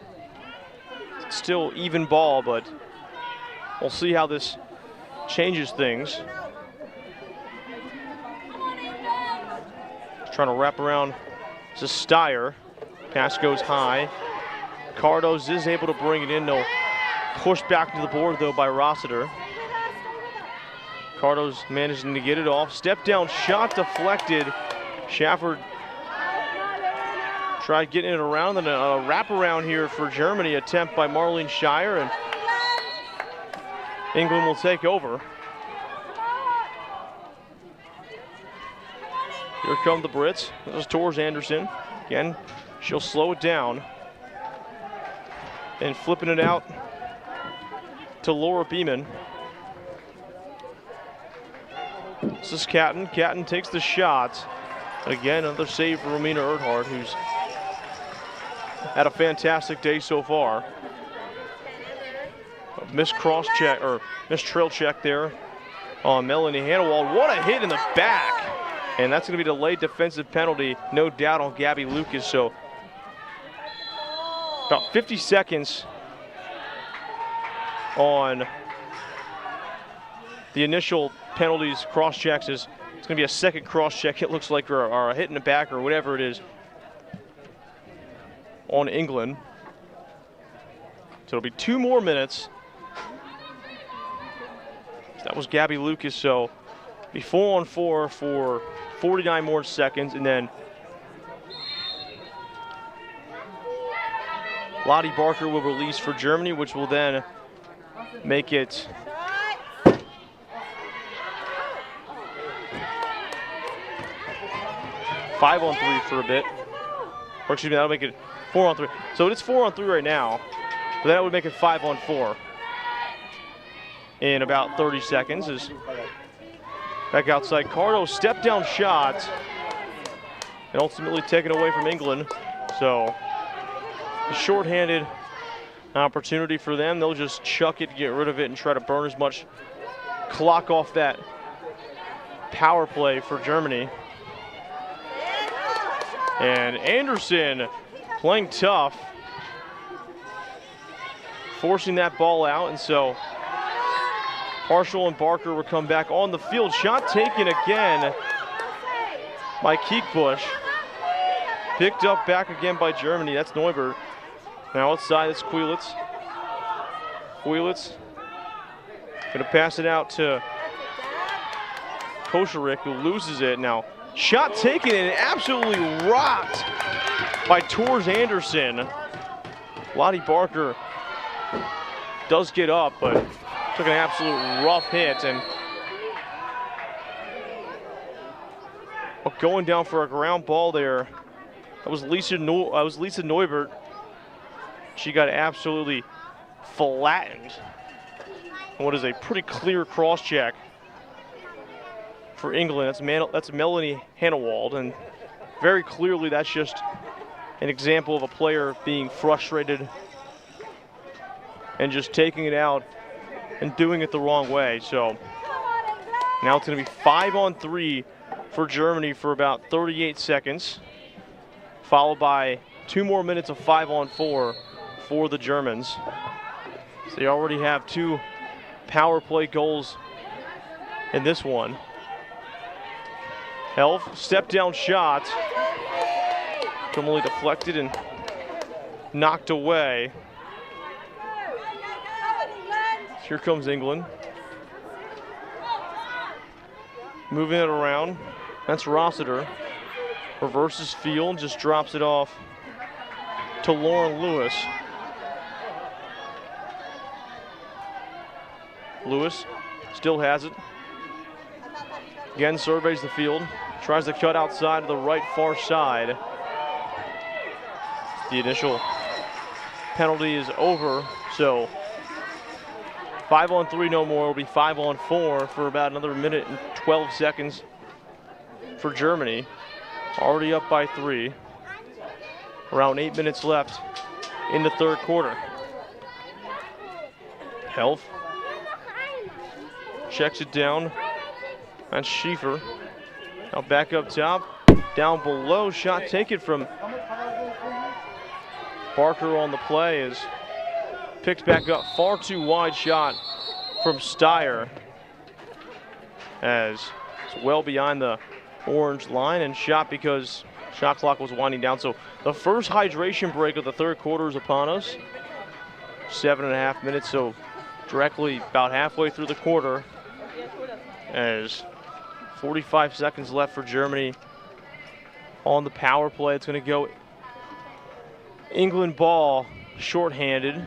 It's still even ball, but we'll see how this changes things. Trying to wrap around to Steyer. Pass goes high. Cardos is able to bring it in. No push back to the board, though, by Rossiter. Cardos managing to get it off. Step down shot deflected. Schafford tried getting it around, and a wraparound here for Germany attempt by Marlene Shire, and England will take over. Here come the Brits. This is Tors Anderson. Again, she'll slow it down. And flipping it out to Laura Beeman. This is Catton. Catton takes the shot. Again, another save for Romina Erdhart, who's had a fantastic day so far. A missed cross check, or missed trail check there on Melanie Hanewald. What a hit in the back! And that's going to be a delayed defensive penalty, no doubt, on Gabby Lucas. So about 50 seconds on the initial penalties, cross checks. It's going to be a second cross check, it looks like, or a hit in the back, or whatever it is, on England. So it'll be 2 more minutes. That was Gabby Lucas, so be 4-on-4 for 49 more seconds, and then Lottie Barker will release for Germany, which will then make it 5-on-3 for a bit. Or excuse me, that'll make it 4-on-3. So it's 4-on-3 right now, but that would make it 5-on-4 in about 30 seconds. Is back outside. Cardo step down shot and ultimately taken away from England. So a shorthanded opportunity for them. They'll just chuck it, get rid of it, and try to burn as much clock off that power play for Germany. And Anderson playing tough, forcing that ball out, and so Partial and Barker will come back on the field. Shot taken again by Kiekbusch. Picked up back again by Germany. That's Neubert. Now outside, it's Quilitz. Quilitz gonna pass it out to Koscherik, who loses it. Now shot taken and absolutely rocked by Tors Anderson. Lottie Barker does get up, but took an absolute rough hit, and going down for a ground ball there. That was Lisa Neubert. She got absolutely flattened. What is a pretty clear cross check for England. That's Melanie Hanewald, and very clearly that's just an example of a player being frustrated and just taking it out and doing it the wrong way. So now it's going to be 5-on-3 for Germany for about 38 seconds, followed by 2 more minutes of 5-on-4 for the Germans. So they already have 2 power play goals in this one. Helf, step down shot, criminally deflected and knocked away. Here comes England. Moving it around. That's Rossiter. Reverses field, just drops it off to Lauren Lewis. Lewis still has it. Again, surveys the field. Tries to cut outside to the right far side. The initial penalty is over, so 5-on-3 no more. Will be 5-on-4 for about another minute and 12 seconds for Germany. Already up by 3. Around 8 minutes left in the third quarter. Helf checks it down. That's Schiefer. Now back up top. Down below. Shot taken from Barker on the play is picked back up. Far too wide shot from Steyer. As it's well behind the orange line and shot because shot clock was winding down. So the first hydration break of the third quarter is upon us. 7.5 minutes, so directly about halfway through the quarter. As 45 seconds left for Germany on the power play. It's going to go England ball, shorthanded,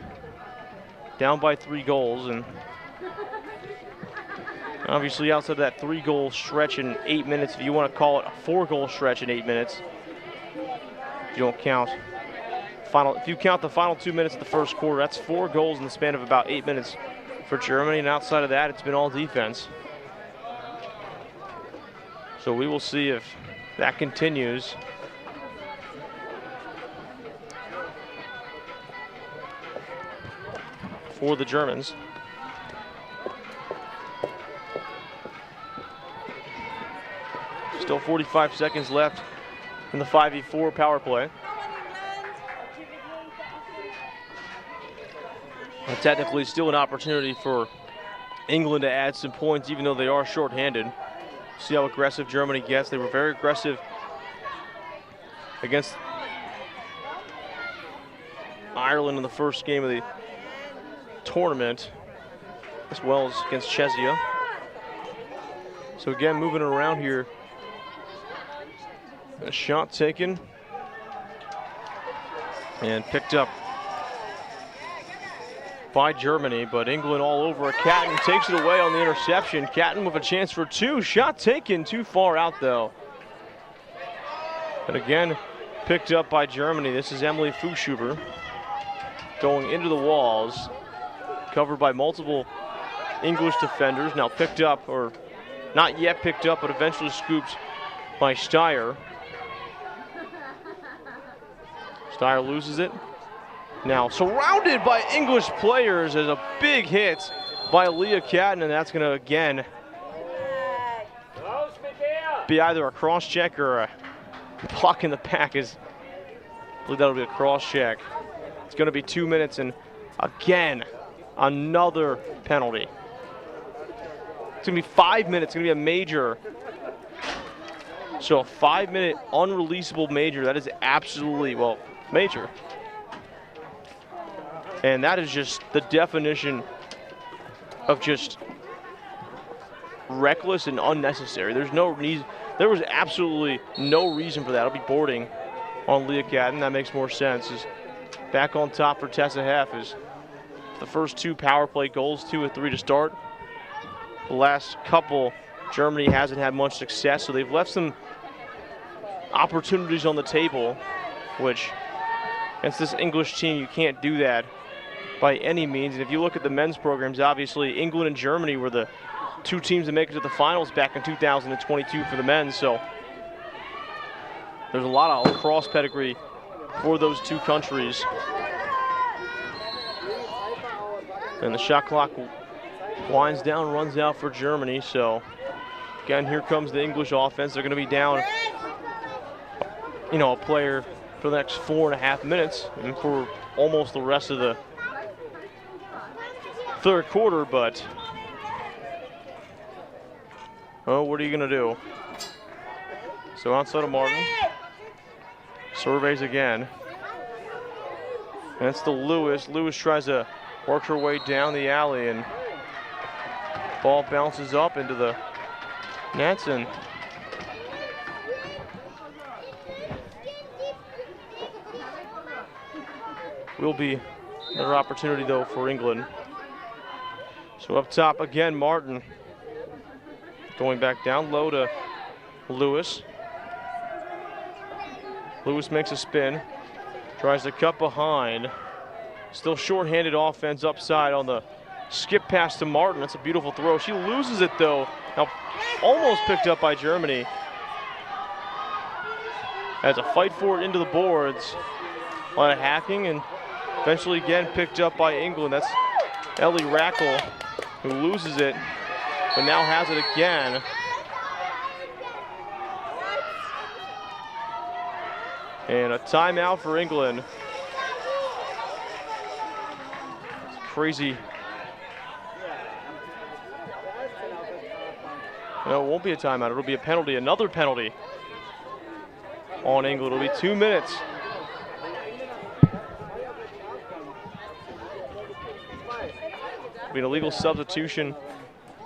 down by 3 goals. And obviously outside of that 3-goal stretch in 8 minutes, if you want to call it a 4-goal stretch in 8 minutes, you don't count. If you count the final 2 minutes of the first quarter, that's 4 goals in the span of about 8 minutes for Germany. And outside of that, it's been all defense. So we will see if that continues. For the Germans. Still 45 seconds left in the 5v4 power play. And technically still an opportunity for England to add some points even though they are shorthanded. See how aggressive Germany gets. They were very aggressive against Ireland in the first game of the tournament, as well as against Czechia. So again, moving around here. A shot taken and picked up by Germany, but England all over it. Catton takes it away on the interception. Catton with a chance for 2. Shot taken too far out though. And again, picked up by Germany. This is Emily Fuschuber going into the walls, covered by multiple English defenders. Now picked up, or not yet picked up, but eventually scooped by Steyer. Steyer loses it. Now surrounded by English players as a big hit by Leah Catton, and that's going to again be either a cross check or a block in the back. I believe that'll be a cross check. It's going to be 2 minutes, and again another penalty. It's going to be 5 minutes. It's going to be a major. So a 5-minute unreleasable major. That is absolutely, well, major. And that is just the definition of just reckless and unnecessary. There's no reason. There was absolutely no reason for that. It'll be boarding on Leah Catton. That makes more sense. Is back on top for Tessa Heff. Is the first 2 power play goals, 2 of 3 to start. The last couple, Germany hasn't had much success, so they've left some opportunities on the table, which against this English team, you can't do that by any means. And if you look at the men's programs, obviously England and Germany were the 2 teams that make it to the finals back in 2022 for the men. So there's a lot of lacrosse pedigree for those 2 countries. And the shot clock winds down, runs out for Germany. So again, here comes the English offense. They're going to be down, a player for the next 4.5 minutes and for almost the rest of the third quarter, but what are you going to do? So outside of Martin, surveys again. That's the Lewis. Lewis tries to work her way down the alley, and ball bounces up into the nets, and will be another opportunity though for England. So up top again, Martin going back down low to Lewis. Lewis makes a spin, tries to cut behind. Still short-handed offense upside on the skip pass to Martin. That's a beautiful throw. She loses it though. Now almost picked up by Germany. Has a fight for it into the boards. A lot of hacking, and eventually again picked up by England. That's Ellie Rackle, who loses it, but now has it again. And a timeout for England. It's crazy. No, it won't be a timeout. It'll be a penalty, another penalty on England. It'll be 2 minutes. It'll be an illegal substitution.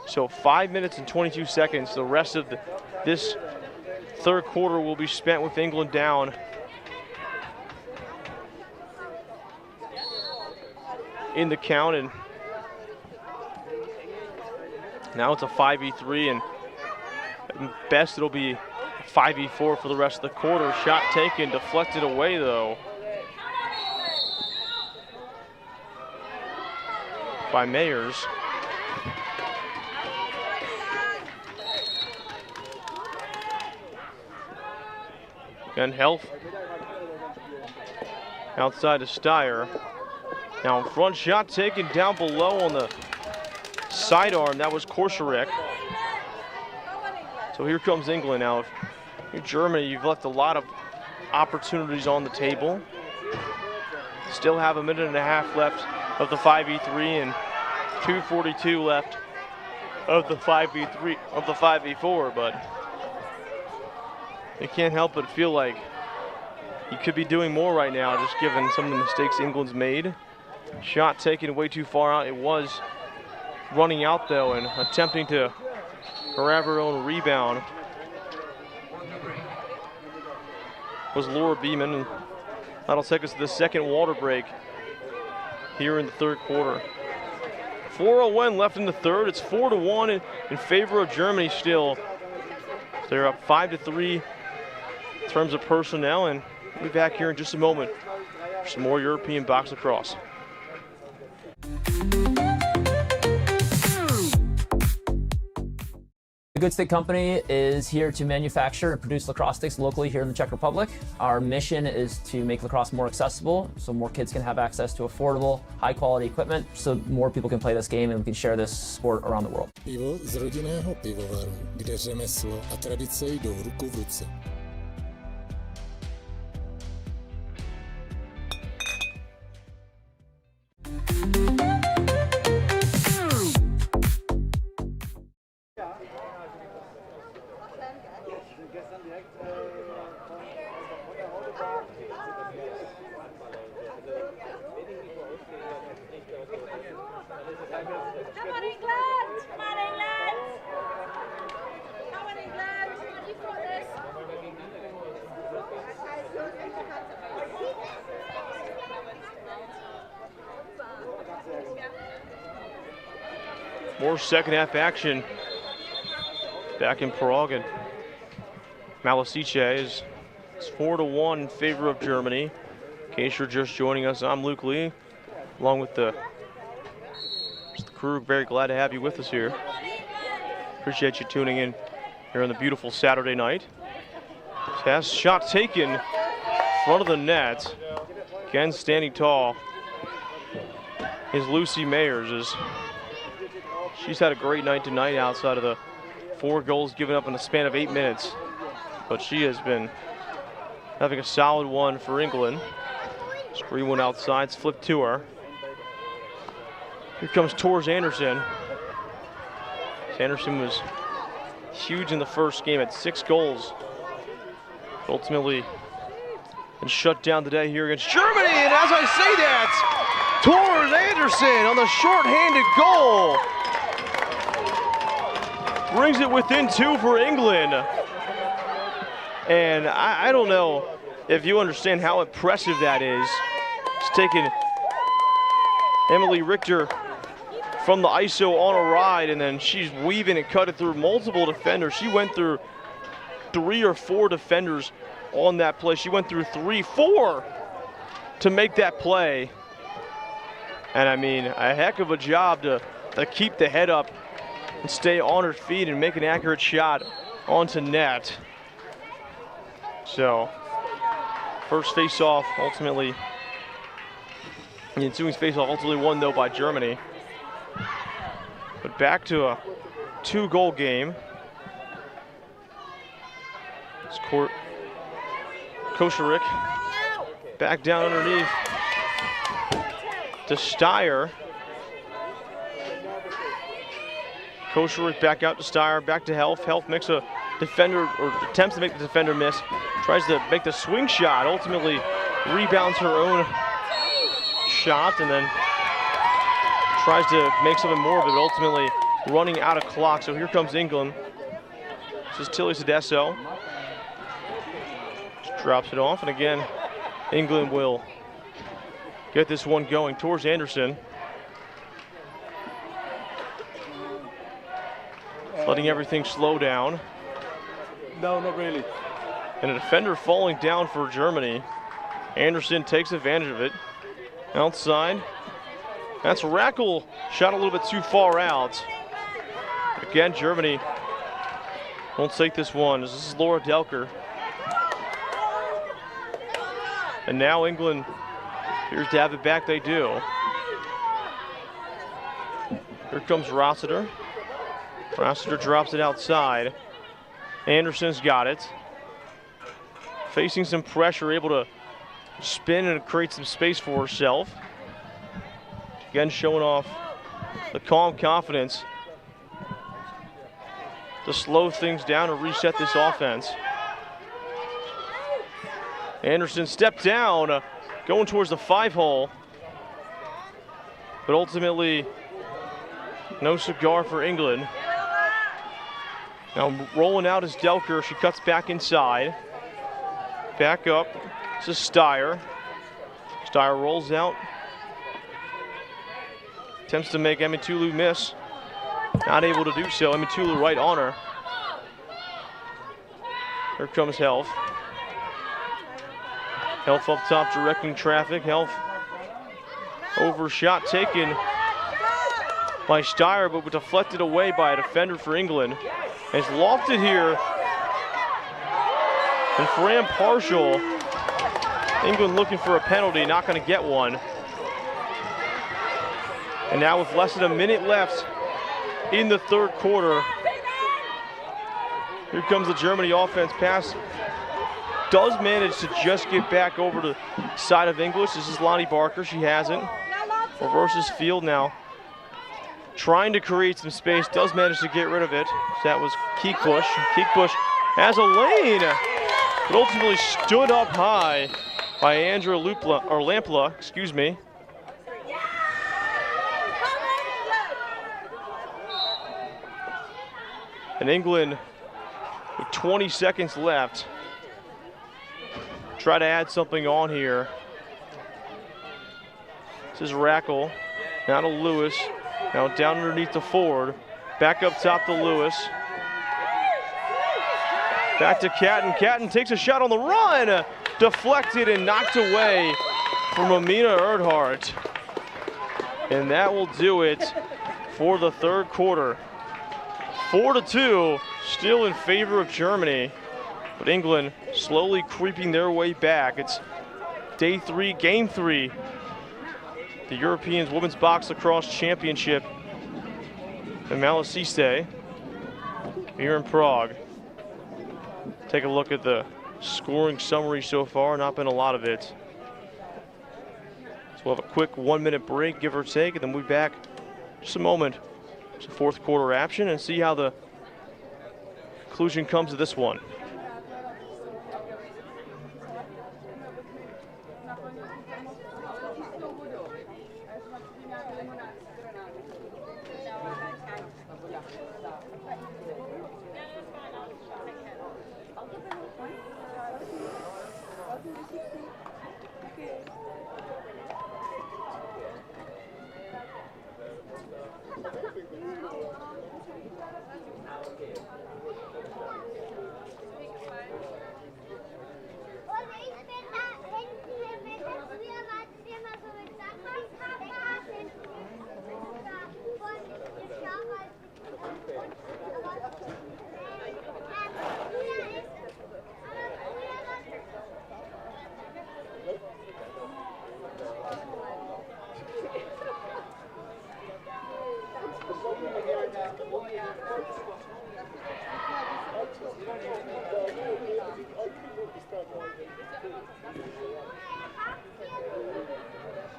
So 5 minutes and 22 seconds. The rest of this third quarter will be spent with England down. In the count, and now it's a 5v3, and at best it'll be 5v4 for the rest of the quarter. Shot taken, deflected away though by Mayers. And Health outside to Steyer. Now in front, shot taken down below on the sidearm. That was Korczarek. So here comes England now. If you're Germany, you've left a lot of opportunities on the table. Still have a minute and a half left of the 5v3 and 2:42 left of the 5v3 of the 5v4, but you can't help but feel like you could be doing more right now, just given some of the mistakes England's made. Shot taken way too far out. It was running out though and attempting to grab her own rebound was Laura Beeman, and that'll take us to the second water break here in the third quarter. 4:01 left in the third. It's 4-1 in favor of Germany still. They're up 5-3 in terms of personnel, and we'll be back here in just a moment for some more European box lacrosse. The Good Stick Company is here to manufacture and produce lacrosse sticks locally here in the Czech Republic. Our mission is to make lacrosse more accessible so more kids can have access to affordable, high-quality equipment so more people can play this game and we can share this sport around the world. Pivo z rodinného pivovaru, kde řemeslo a tradice jdou ruku v ruce. Come on, England! Come on, England! Come on, England! You've got this! More second half action back in Prague, and Malešice is 4-1 in favor of Germany. In case you're just joining us, I'm Luke Lee, along with the crew. Very glad to have you with us here. Appreciate you tuning in here on the beautiful Saturday night. Pass shot taken, front of the net. Again, standing tall is Lucy Mayers. She's had a great night tonight outside of the 4 goals given up in the span of 8 minutes. But she has been having a solid one for England. Screen one outside, it's flipped to her. Here comes Tors Anderson. Anderson was huge in the first game at 6 goals. Ultimately, and shut down today here against Germany. And as I say that, Tors Anderson on the short-handed goal brings it within 2 for England. And I don't know if you understand how impressive that is. It's taken Emily Richter from the ISO on a ride, and then she's weaving and cutting through multiple defenders. She went through 3 or 4 defenders on that play. She went through 3, 4 to make that play. And I mean, a heck of a job to keep the head up and stay on her feet and make an accurate shot onto net. So, first face-off ultimately The ensuing face-off ultimately won, though, by Germany. But back to a 2-goal game. It's Koscherik back down underneath to Steyer. Koscherik back out to Steyer, back to Helf. Helf makes a defender, or attempts to make the defender miss. Tries to make the swing shot, ultimately rebounds her own shot, and then tries to make something more of it, but ultimately running out of clock. So here comes England. This is Tilly Sedesso. Just drops it off, and again, England will get this one going towards Anderson. Letting everything slow down. No, not really. And a defender falling down for Germany. Anderson takes advantage of it. Outside. That's Rackle, shot a little bit too far out. Again, Germany won't take this one. This is Laura Delker. And now England appears to have it back. They do. Here comes Rossiter. Rossiter drops it outside. Anderson's got it. Facing some pressure, able to spin and create some space for herself. Again, showing off the calm confidence to slow things down and reset this offense. Anderson stepped down, going towards the 5-hole. But ultimately, no cigar for England. Now rolling out is Delker. She cuts back inside. Back up. This is Steyer. Steyer rolls out. Attempts to make Emitulu miss. Not able to do so. Emitulu right on her. Here comes Helf. Helf up top directing traffic. Helf overshot taken by Steyer, but deflected away by a defender for England. It's lofted here. And Fran partial. England looking for a penalty, not going to get one. And now with less than a minute left in the third quarter, here comes the Germany offense. Pass does manage to just get back over to the side of English. This is Lonnie Barker. She hasn't. Reverses field now. Trying to create some space, does manage to get rid of it. That was Keekbush. Keekbush has a lane, but ultimately stood up high by Andrea Lampla, excuse me. And England, with 20 seconds left, try to add something on here. This is Rackle, now to Lewis. Now down underneath the Ford. Back up top to Lewis. Back to Catton. Catton takes a shot on the run. Deflected and knocked away from Amina Erdhart. And that will do it for the third quarter. 4-2, still in favor of Germany. But England slowly creeping their way back. It's day 3, game 3. The European Women's Box Lacrosse Championship in Malešice here in Prague. Take a look at the scoring summary so far, not been a lot of it. So we'll have a quick 1-minute break, give or take, and then we'll be back just a moment. It's a fourth quarter action and see how the conclusion comes to this one.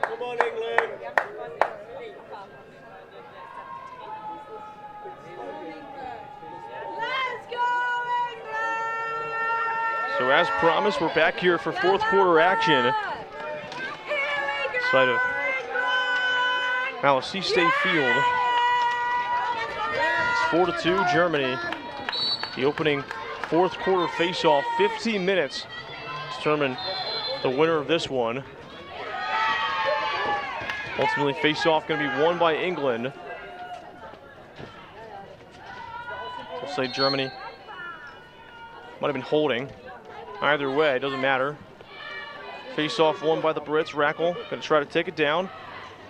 Come on, England. Let's go, England! So as promised, we're back here for fourth quarter action. Side of Malešice State Field. It's 4-2 Germany. The opening fourth quarter face-off, 15 minutes to determine the winner of this one. Ultimately, face-off going to be won by England. We'll say Germany might have been holding. Either way, it doesn't matter. Face-off won by the Brits. Rackle going to try to take it down.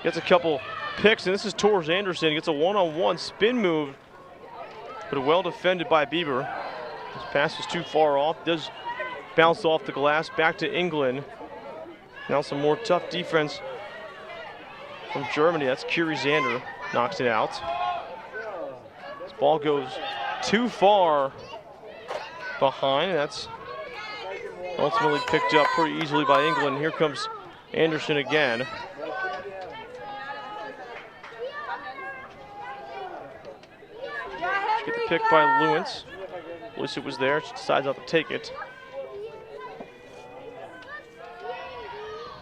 Gets a couple picks, and this is Torres Anderson. Gets a one-on-one spin move, but well defended by Bieber. This pass is too far off. Does bounce off the glass. Back to England. Now some more tough defense from Germany. That's Kiri Zander. Knocks it out. This ball goes too far behind. That's ultimately picked up pretty easily by England. Here comes Anderson again. Let's get the pick by Lewis. At least it was there. She decides not to take it.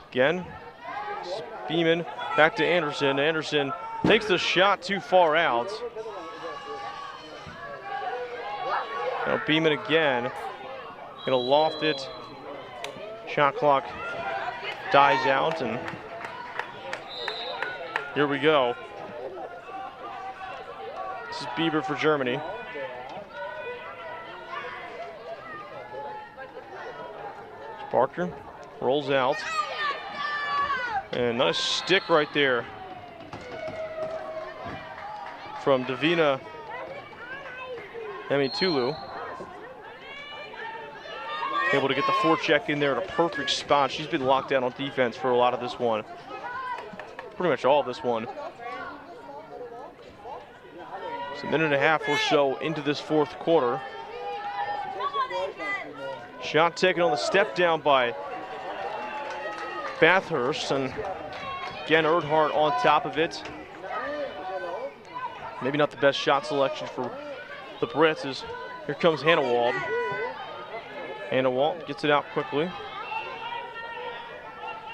Again, Beeman back to Anderson. Anderson takes the shot too far out. Now Beeman again. Gonna loft it. Shot clock dies out, and here we go. This is Bieber for Germany. Parker rolls out. And nice stick right there from Davina Emitulu. Able to get the forecheck in there at a perfect spot. She's been locked down on defense for a lot of this one. Pretty much all of this one. It's a minute and a half or so into this fourth quarter. Shot taken on the step down by Bathurst, and again Erdhart on top of it. Maybe not the best shot selection for the Brits. As here comes Hannah Wald. Hannah Wald gets it out quickly.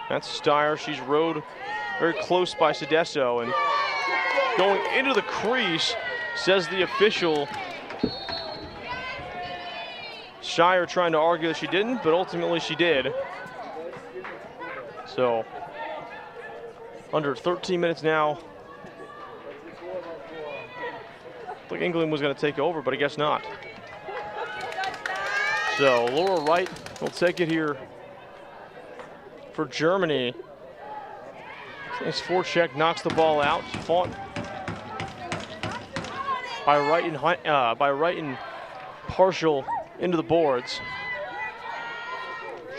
That's Steyer. She's rode very close by Sedesso, and going into the crease, says the official. Shire trying to argue that she didn't, but ultimately she did. So, under 13 minutes now. I think England was going to take over, but I guess not. So, Laura Wright will take it here for Germany. Nice forecheck, knocks the ball out. Fought by Wright and partial into the boards.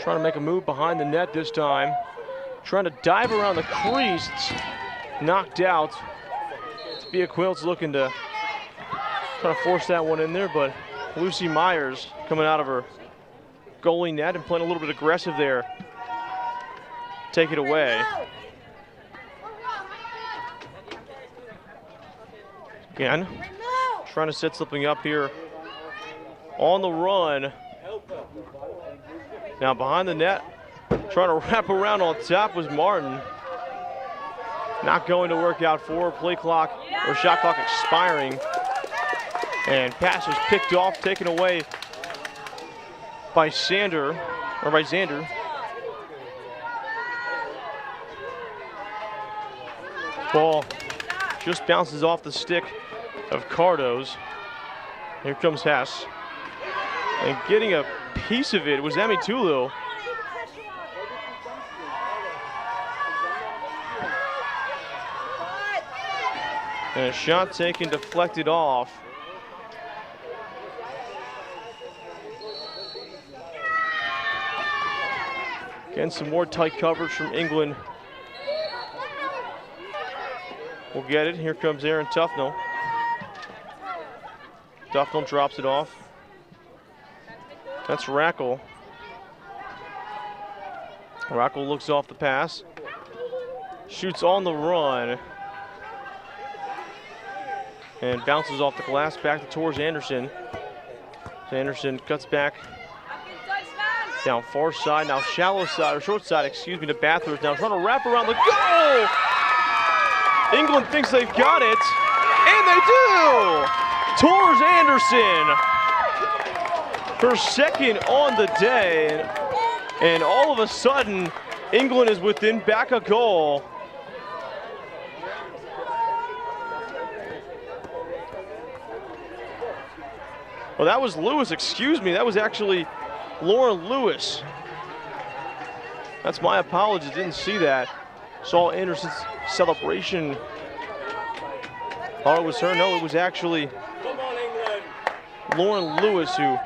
Trying to make a move behind the net this time. Trying to dive around the crease. It's knocked out. Tabia Quilt's looking to try to force that one in there, but Lucy Myers coming out of her goalie net and playing a little bit aggressive there. Take it away. Again, trying to set something up here on the run. Now behind the net, trying to wrap around on top was Martin. Not going to work out for her. Play clock or shot clock expiring. And pass was picked off, taken away by Zander. Ball just bounces off the stick of Cardo's. Here comes Hess. And getting a piece of it was Emitulu. And a shot taken, deflected off. Again, some more tight coverage from England. We'll get it. Here comes Aaron Tufnell. Tufnell drops it off. That's Rackle. Rackle looks off the pass. Shoots on the run. And bounces off the glass back towards Anderson. Anderson cuts back down far side, now shallow side, or short side, excuse me, to Bathurst. Now trying to wrap around the goal! England thinks they've got it, and they do! Torres Anderson, her second on the day, and all of a sudden, England is within back a goal. Well, that was Lewis, excuse me. That was actually Lauren Lewis. That's my apologies, didn't see that. Saw Anderson's celebration. Thought it was her, no, it was actually Lauren Lewis who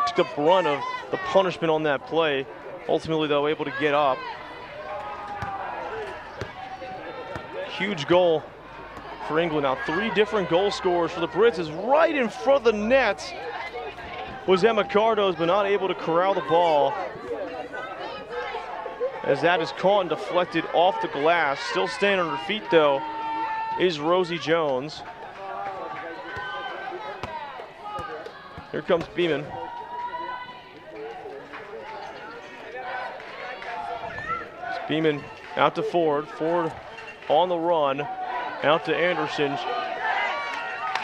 took the brunt of the punishment on that play. Ultimately, though, able to get up. Huge goal for England. Now 3 different goal scorers for the Brits is right in front of the net. Was Emma Cardos, but not able to corral the ball. As that is caught and deflected off the glass. Still standing on her feet, though, is Rosie Jones. Here comes Beeman. It's Beeman out to Ford. Ford on the run. Out to Anderson.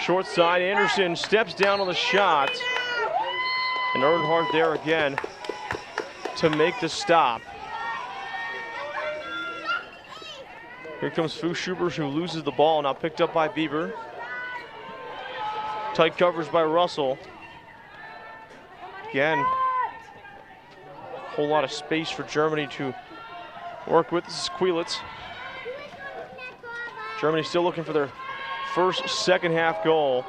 Short side, Anderson steps down on the shot. And Earnhardt there again to make the stop. Here comes Fuschubers, who loses the ball, now picked up by Bieber. Tight coverage by Russell. Again, a whole lot of space for Germany to work with. This is Quilitz. Germany still looking for their first second half goal.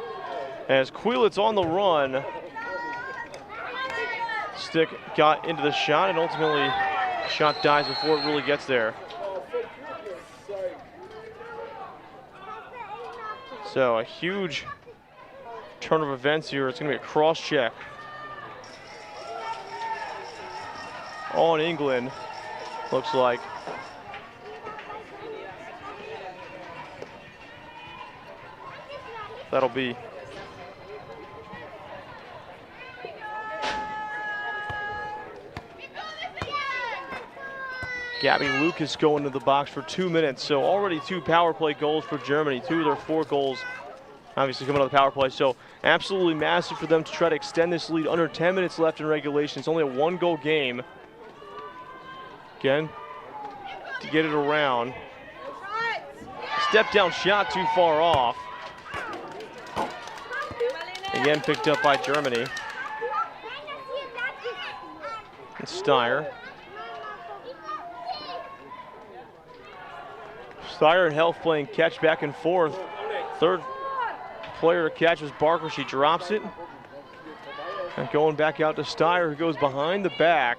As Quilitz on the run. Stick got into the shot, and ultimately shot dies before it really gets there. So a huge turn of events here. It's going to be a cross check on England, looks like. That'll be Gabby Lucas going to the box for 2 minutes. So already 2 power play goals for Germany. 2 of their 4 goals obviously coming out of the power play. So absolutely massive for them to try to extend this lead. Under 10 minutes left in regulation. It's only a 1-goal game. Again, to get it around. Step down shot too far off. Again picked up by Germany. And Steyer. Steyer and Health playing catch back and forth. Third player to catch was Barker. She drops it. And going back out to Steyer, who goes behind the back.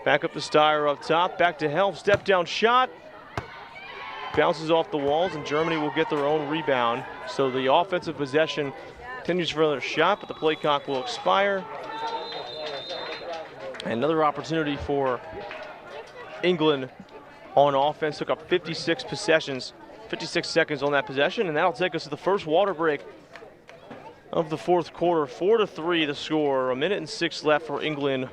Back up to Steyer up top. Back to Health. Step down shot. Bounces off the walls, and Germany will get their own rebound. So the offensive possession continues for another shot, but the play clock will expire. Another opportunity for England on offense. Took up 56 possessions, 56 seconds on that possession, and that'll take us to the first water break of the 4th quarter. 4-3 the score. 1 minute and 6 left for England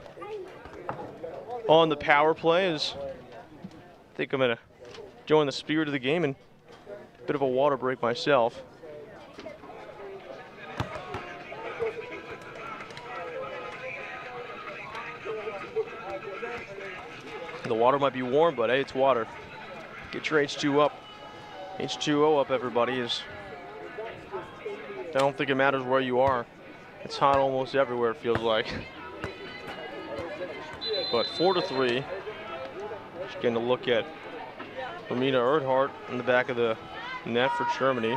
on the power play. I think I'm gonna join the spirit of the game and a bit of a water break myself. The water might be warm, but hey, it's water. Get your H2 up. H2O up, everybody. I don't think it matters where you are. It's hot almost everywhere, it feels like. But 4-3. Just getting a look at Romina Earnhardt in the back of the net for Germany.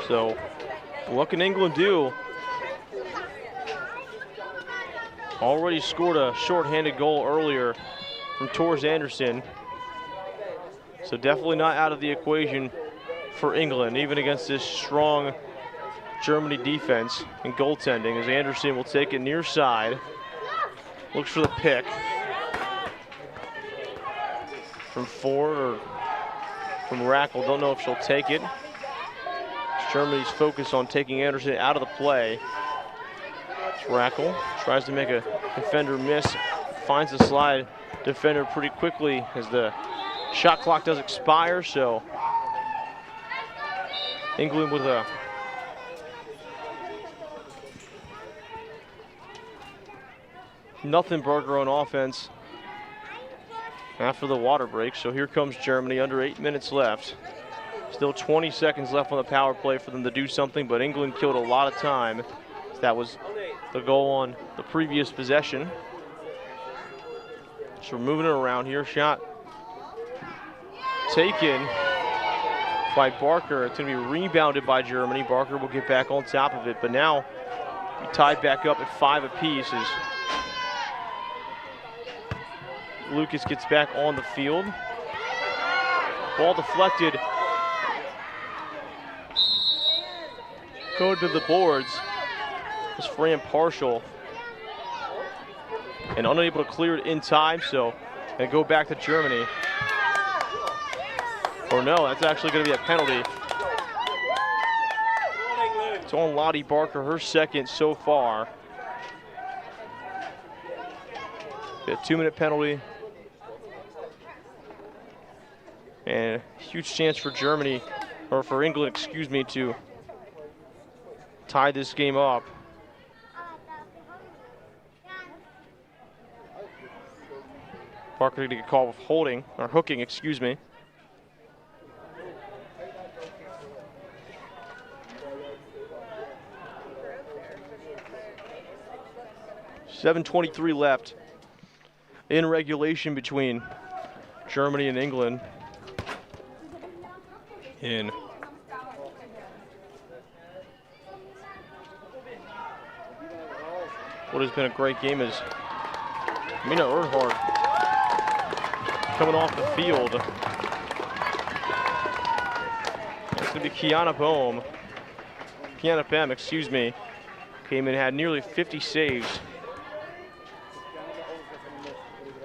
So, what can England do? Already scored a shorthanded goal earlier from Torres Anderson. So definitely not out of the equation for England, even against this strong Germany defense and goaltending, as Anderson will take it near side. Looks for the pick from Ford or from Rackle. Don't know if she'll take it. Germany's focused on taking Anderson out of the play. Rackle tries to make a defender miss, finds the slide defender pretty quickly as the shot clock does expire, so England with a nothing burger on offense after the water break. So here comes Germany, under 8 minutes left. Still 20 seconds left on the power play for them to do something, but England killed a lot of time. That was the goal on the previous possession. So we're moving it around here. Shot taken by Barker. It's going to be rebounded by Germany. Barker will get back on top of it, but now we tied back up at 5 apiece as Lucas gets back on the field. Ball deflected. Going to the boards is Fran Partial. And unable to clear it in time, so they go back to Germany. Or no, that's actually going to be a penalty. It's on Lottie Barker, her second so far. A 2-minute penalty. And a huge chance for Germany, or for England, excuse me, to tie this game up. Barker to get called with holding, or hooking, excuse me. .7:23 left in regulation between Germany and England. In what has been a great game is Mina Earnhardt coming off the field. It's going to be Kiana Bem, excuse me, came in, had nearly 50 saves.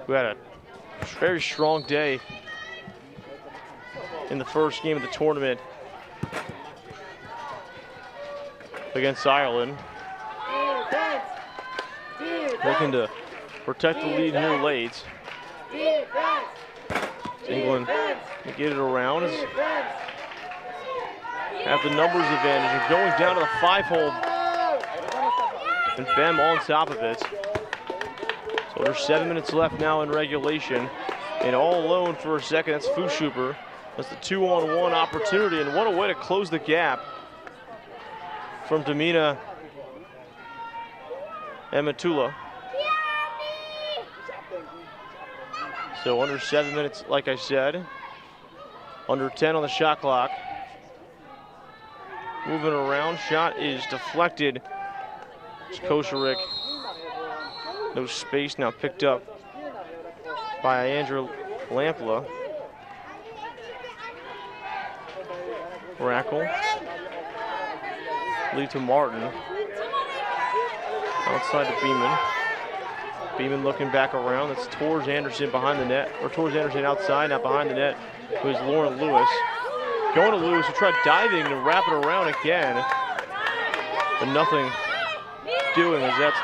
We had a very strong day in the first game of the tournament against Ireland. Looking to protect the lead here late. England to get it around. Have the numbers advantage. You're going down to the 5-hole. And Bem on top of it. So there's 7 minutes left now in regulation. And all alone for a second, that's Fushuber. That's the 2-on-1 opportunity, and what a way to close the gap from Damina Ematula. So under 7 minutes, like I said. Under 10 on the shot clock. Moving around, shot is deflected. It's Kosarik. No space, now picked up by Andrew Lampla. Rackle. Lead to Martin. Outside to Beeman. Beeman looking back around. That's towards Anderson behind the net, or towards Anderson outside, not behind the net. Who's Lauren Lewis. Going to Lewis, who tried diving and wrap it around again. But nothing doing, as that's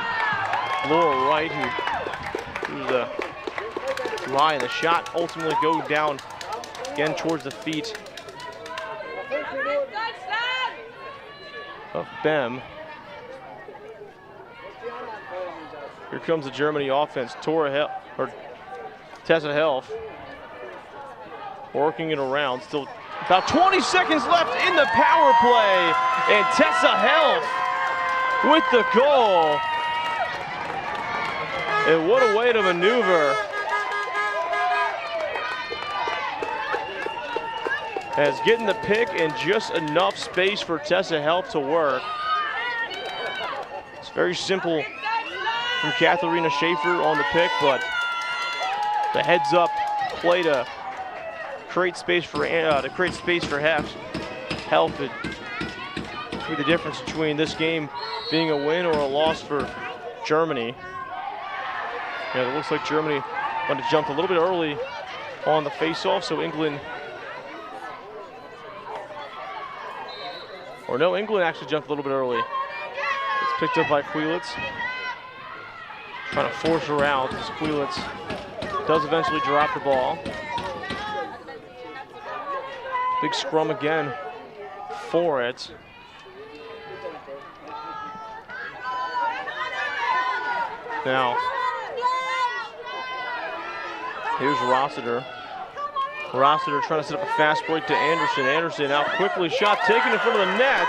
Laura Wright, who's too high, and the shot ultimately goes down again towards the feet of Bem. Here comes the Germany offense. Tessa Helf working it around. Still about 20 seconds left in the power play, and Tessa Helf with the goal. And what a way to maneuver. As getting the pick and just enough space for Tessa Helf to work. It's very simple from Katharina Schaefer on the pick, but the heads up play to create space for Heft tell if it be the difference between this game being a win or a loss for Germany. Yeah, it looks like Germany wanted to jump a little bit early on the face-off, so England, or no, England actually jumped a little bit early. It's picked up by Quilitz. Trying to force her out as Quilitz does eventually drop the ball. Big scrum again for it. Now, here's Rossiter. Rossiter trying to set up a fast break to Anderson. Anderson out quickly, shot taken in front of the net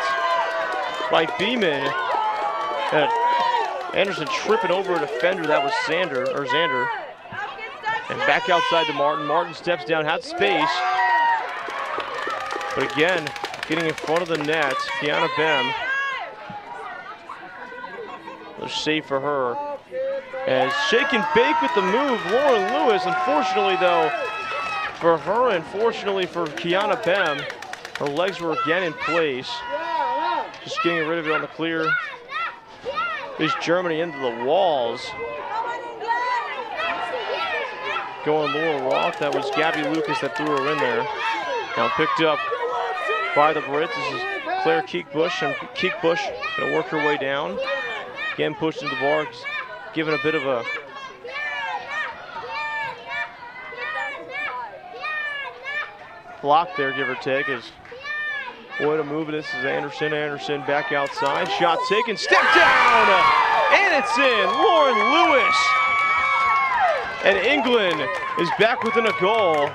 by Beeman. And Anderson tripping over a defender, that was Xander. And back outside to Martin. Martin steps down, had space. But again, getting in front of the net, Kiana Bem. Another save for her. As shake and bake with the move, Lauren Lewis. Unfortunately, though, for her and fortunately for Kiana Bem, her legs were again in place. Just getting rid of it on the clear. Is Germany into the walls. Going Laura Roth. That was Gabby Lucas that threw her in there. Now picked up by the Brits. This is Claire Keekbush, and Keekbush gonna work her way down. Again pushed into the bar, giving a bit of a block there, give or take. As way to move it. This is Anderson. Anderson back outside. Shot taken. Step down! And it's in. Lauren Lewis. And England is back within a goal.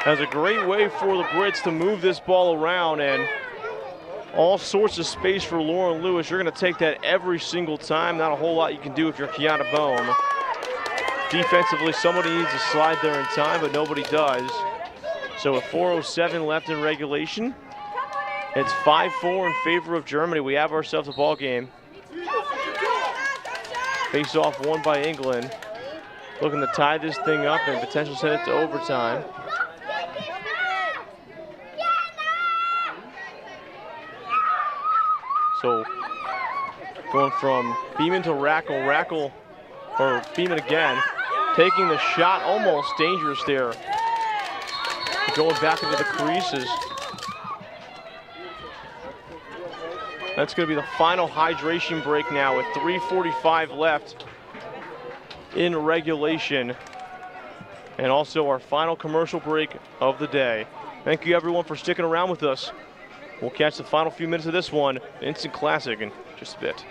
Has a great way for the Brits to move this ball around, and all sorts of space for Lauren Lewis. You're going to take that every single time. Not a whole lot you can do if you're Kiana Bohm. Defensively, somebody needs to slide there in time, but nobody does. So with 4:07 left in regulation, it's 5-4 in favor of Germany. We have ourselves a ball game. Face off won by England. Looking to tie this thing up and potentially send it to overtime. So going from Beeman to Rackle. Rackle, or Beeman again, taking the shot, almost dangerous there. Going back into the creases. That's going to be the final hydration break now with 3:45 left in regulation. And also our final commercial break of the day. Thank you everyone for sticking around with us. We'll catch the final few minutes of this one, instant classic, in just a bit.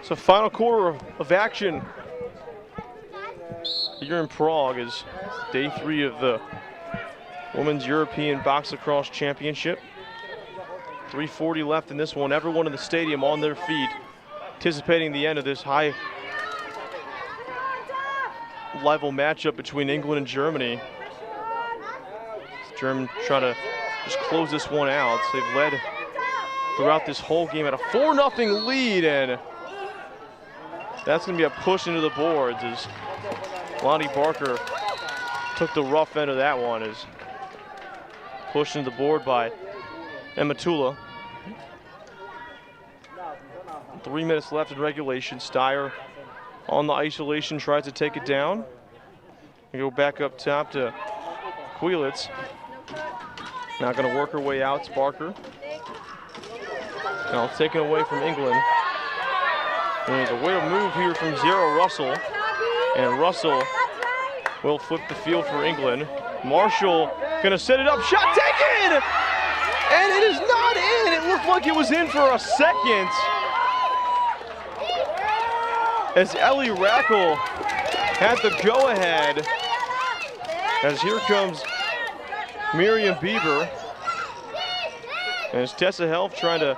So final quarter of action here in Prague is day 3 of the Women's European Box Lacrosse Championship. 3:40 left in this one. Everyone in the stadium on their feet, anticipating the end of this high level matchup between England and Germany. Germans try to just close this one out. So they've led throughout this whole game at a 4-0 lead, and that's going to be a push into the boards as Lonnie Barker took the rough end of that one, as pushed into the board by Emma Tula. 3 minutes left in regulation. Steyer on the isolation, tries to take it down. We go back up top to Quilitz. Not going to work her way out. It's Barker. Now taken away from England. And the way to move here from zero, Russell. And Russell will flip the field for England. Marshall gonna set it up, shot taken! And it is not in. It looked like it was in for a second. As Ellie Rackle had the go-ahead. As here comes Miriam Bieber. And it's Tessa Helf trying to,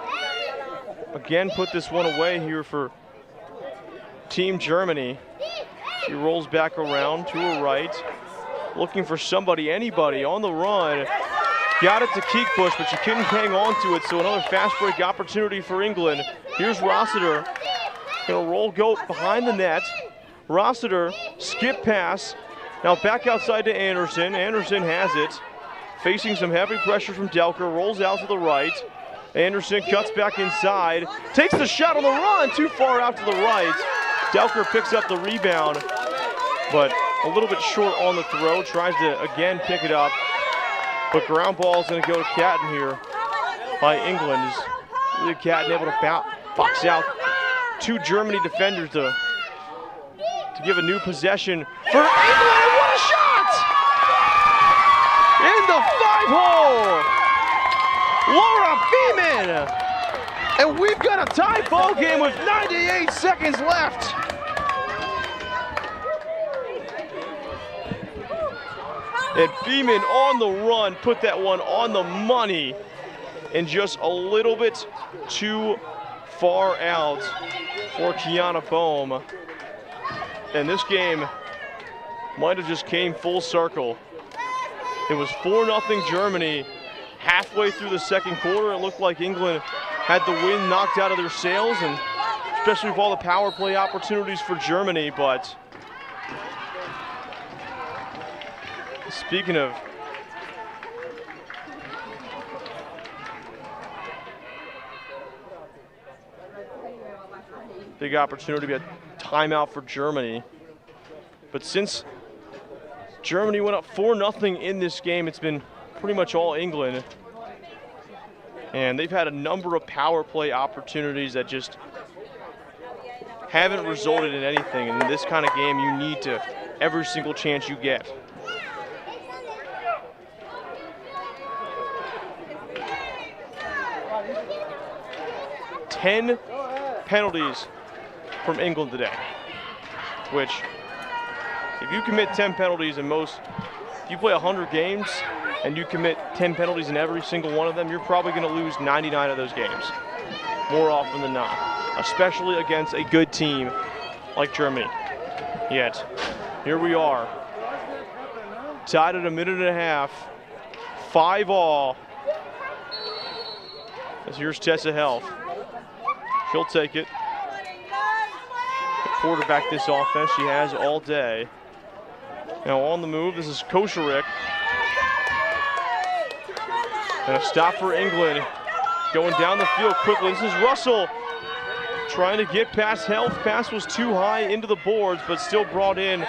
again, put this one away here for Team Germany. She rolls back around to her right, looking for somebody, anybody on the run. Got it to Keekbush, but she couldn't hang on to it, so another fast break opportunity for England. Here's Rossiter, gonna roll, go behind the net. Rossiter, skip pass, now back outside to Anderson. Anderson has it, facing some heavy pressure from Delker, rolls out to the right. Anderson cuts back inside, takes the shot on the run, too far out to the right. Delker picks up the rebound, but a little bit short on the throw, tries to again pick it up. But ground ball is going to go to Catton here by England. Really Catton able to box out two Germany defenders to give a new possession for England. What a shot! In the 5-hole, Laura Beeman. And we've got a tie ball game with 98 seconds left. And Beeman on the run put that one on the money and just a little bit too far out for Kiana Bohm. And this game might have just came full circle. It was 4-0 Germany. Halfway through the second quarter, it looked like England had the wind knocked out of their sails, and especially with all the power play opportunities for Germany. But speaking of big opportunity to be a timeout for Germany. But since Germany went up 4-0 in this game, it's been pretty much all England. And they've had a number of power play opportunities that just haven't resulted in anything. And in this kind of game, you need to, every single chance you get. Ten penalties from England today, which if you commit 10 penalties in most, if you play 100 games and you commit 10 penalties in every single one of them, you're probably going to lose 99 of those games, more often than not, especially against a good team like Germany. Yet, here we are, tied at a minute and a half, 5-all. As here's Tessa Helf. She'll take it. Quarterback this offense she has all day. Now on the move, this is Koscherik. And a stop for England. Going down the field quickly. This is Russell trying to get past Helf. Pass was too high into the boards, but still brought in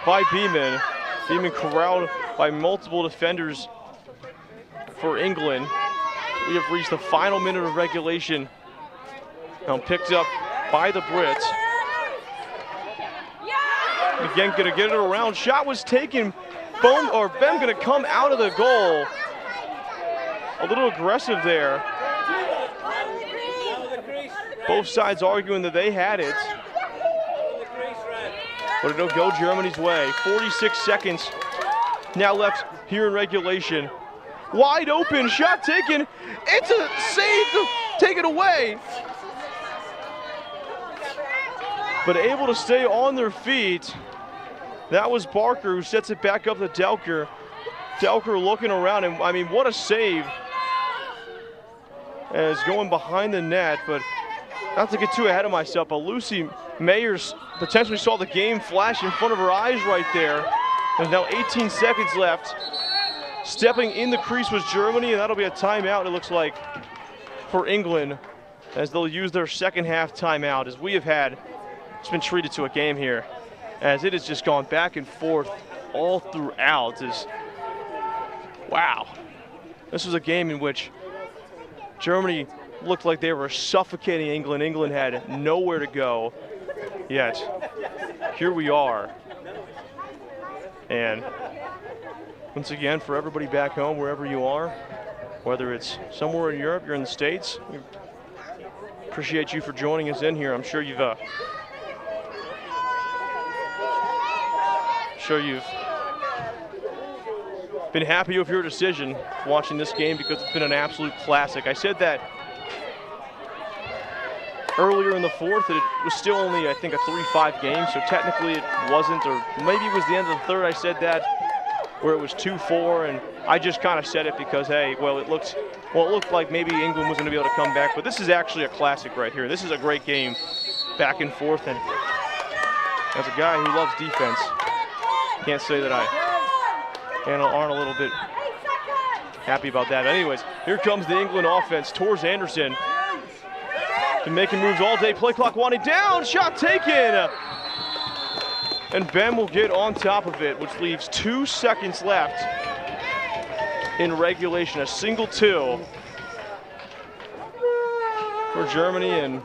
by Beeman. Beeman corralled by multiple defenders for England. We have reached the final minute of regulation. Now picked up by the Brits. Again, gonna get it around. Shot was taken. Bem gonna come out of the goal. A little aggressive there. Both sides arguing that they had it. But it'll go Germany's way. 46 seconds now left here in regulation. Wide open, shot taken. It's a save to take it away. But able to stay on their feet. That was Barker who sets it back up to Delker. Delker looking around, and I mean, what a save. As going behind the net, but not to get too ahead of myself, but Lucy Mayers potentially saw the game flash in front of her eyes right there. There's now 18 seconds left. Stepping in the crease was Germany, and that'll be a timeout, it looks like, for England, as they'll use their second half timeout, as we have had. It's been treated to a game here, as it has just gone back and forth all throughout. Wow. This was a game in which Germany looked like they were suffocating England. England had nowhere to go, yet here we are. And once again, for everybody back home, wherever you are, whether it's somewhere in Europe, you're in the States, we appreciate you for joining us in here. I'm sure you've been happy with your decision watching this game because it's been an absolute classic. I said that earlier in the fourth, that it was still only, I think, a 3-5 game, so technically it wasn't, or maybe it was the end of the third I said that, where it was 2-4, and I just kind of said it because, hey, well, it looked like maybe England was going to be able to come back, but this is actually a classic right here. This is a great game, back and forth, and as a guy who loves defense, can't say that I aren't a little bit happy about that. But anyways, here comes the England offense towards Anderson. Been making moves all day, play clock winding down, shot taken! And Ben will get on top of it, which leaves 2 seconds left in regulation. A single 2 for Germany, and,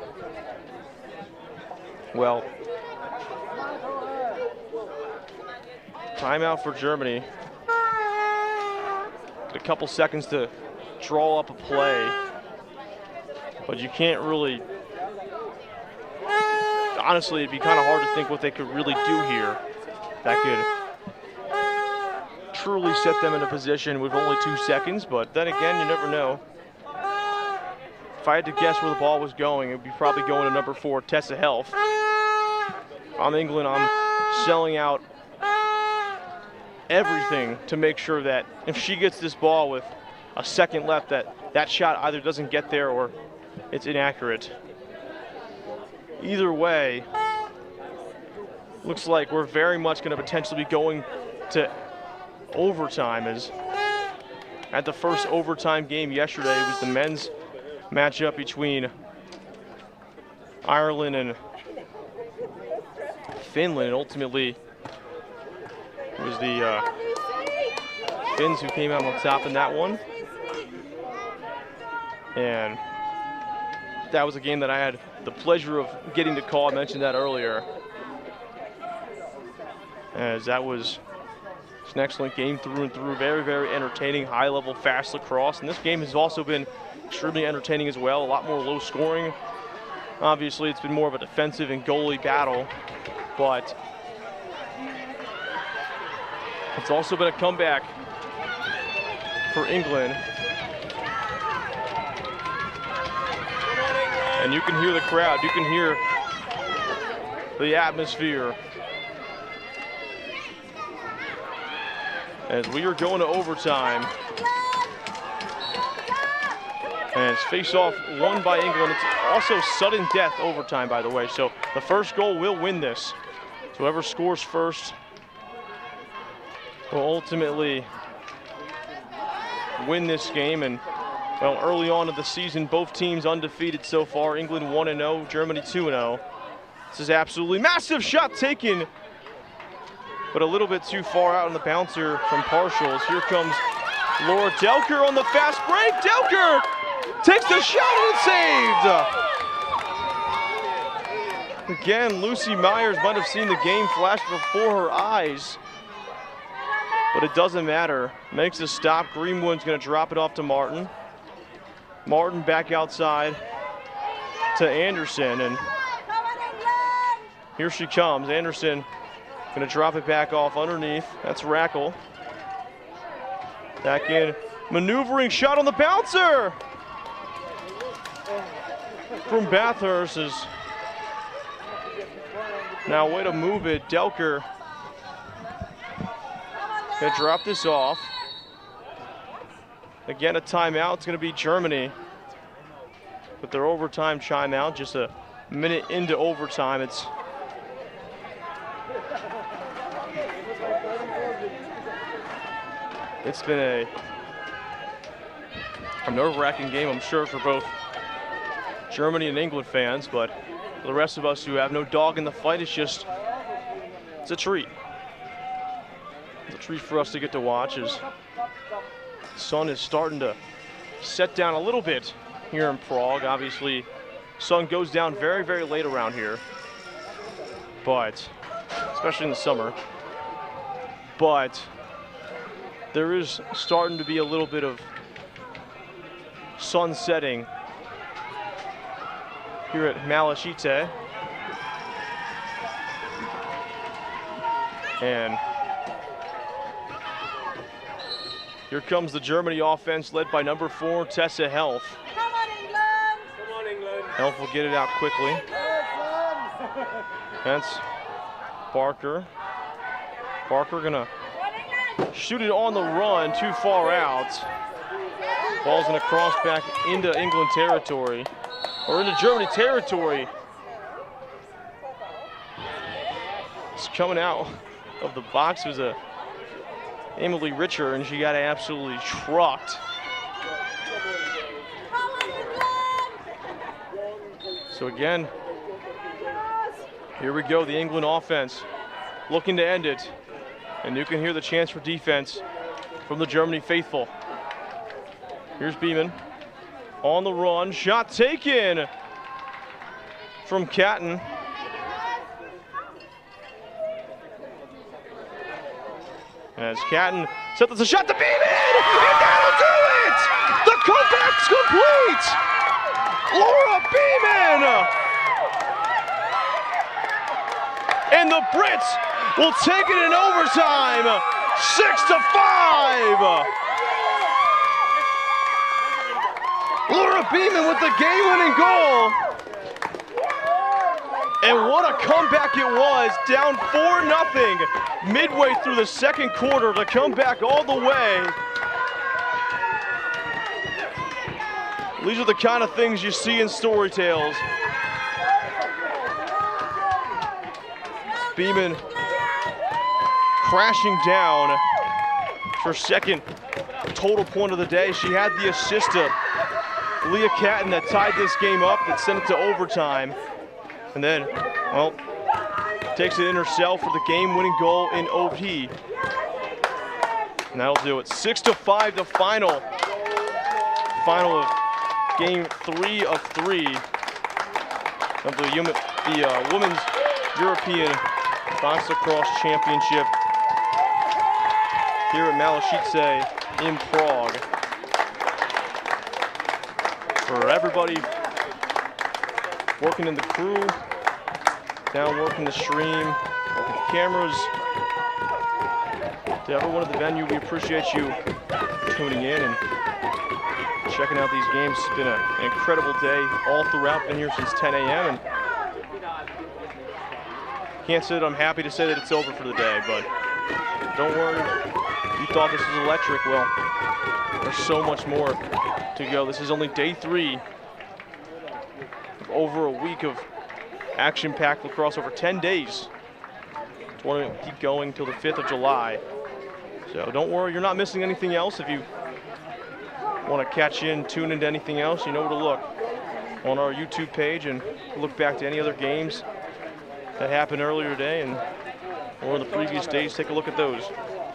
well, timeout for Germany. A couple seconds to draw up a play, but you can't really, honestly, it'd be kind of hard to think what they could really do here that could truly set them in a position with only 2 seconds, but then again, you never know. If I had to guess where the ball was going, it would be probably going to number 4, Tessa Helf. If I'm England, I'm selling out everything to make sure that if she gets this ball with a second left, that shot either doesn't get there or it's inaccurate. Either way, looks like we're very much going to potentially be going to overtime, as at the first overtime game yesterday was the men's matchup between Ireland and Finland, and ultimately it was the Finns who came out on top in that one. And that was a game that I had the pleasure of getting to call. I mentioned that earlier, as that was an excellent game through and through. Very, very entertaining, high-level, fast lacrosse. And this game has also been extremely entertaining as well. A lot more low scoring. Obviously, it's been more of a defensive and goalie battle, but it's also been a comeback for England. And you can hear the crowd, you can hear the atmosphere as we are going to overtime. And it's face-off won by England. It's also sudden death overtime, by the way. So the first goal will win this. So whoever scores first will ultimately win this game. And, well, early on in the season, both teams undefeated so far. England 1-0, Germany 2-0. This is absolutely massive shot taken, but a little bit too far out on the bouncer from partials. Here comes Laura Delker on the fast break. Delker takes the shot and saved. Again, Lucy Myers might have seen the game flash before her eyes, but it doesn't matter. Makes a stop. Greenwood's going to drop it off to Martin. Martin back outside to Anderson, and here she comes. Anderson going to drop it back off underneath. That's Rackle. Back in, maneuvering shot on the bouncer from Bathurst. Is now way to move it. Delker going to drop this off. Again, a timeout. It's going to be Germany with their overtime timeout. Just a minute into overtime. It's been a nerve-wracking game, I'm sure, for both Germany and England fans, but for the rest of us who have no dog in the fight, it's a treat. It's a treat for us to get to watch as the sun is starting to set down a little bit here in Prague. Obviously, sun goes down very, very late around here, but especially in the summer. But there is starting to be a little bit of sun setting here at Malešice. And here comes the Germany offense led by number 4, Tessa Helf. Come on, England! Come on, England. Helf will get it out quickly. That's Barker. Barker gonna shoot it on the run, too far out. Ball's gonna cross back into England territory, or into Germany territory. It's coming out of the box. It was a Emily Richer, and she got absolutely trucked. So again, here we go, the England offense looking to end it. And you can hear the chants for defense from the Germany faithful. Here's Beeman on the run, shot taken from Catton. As Catton set this a shot to Beeman, and that'll do it! The comeback's complete! Laura Beeman! And the Brits will take it in overtime, 6-5. Laura Beeman with the game-winning goal. And what a comeback it was, down 4-0 midway through the second quarter to come back all the way. These are the kind of things you see in story tales. Beeman crashing down for second total point of the day. She had the assist to Leah Catton that tied this game up, that sent it to overtime. And then, well, takes it in herself for the game-winning goal in OT. And that'll do it. 6-5, the final. Final of game 3 of 3 of the Women's European Box Lacrosse Championship here at Malešice in Prague. For everybody working in the crew, down working the stream, working the cameras, to everyone at the venue, we appreciate you tuning in and checking out these games. It's been an incredible day all throughout. Been here since 10 a.m. and can't say that I'm happy to say that it's over for the day, but don't worry. You thought this was electric. Well, there's so much more to go. This is only day 3 of over a week of action-packed lacrosse, over 10 days. The tournament will keep going till the 5th of July. So don't worry, you're not missing anything else. If you want to catch in, tune into anything else, you know where to look on our YouTube page and look back to any other games that happened earlier today and or the previous days. Take a look at those.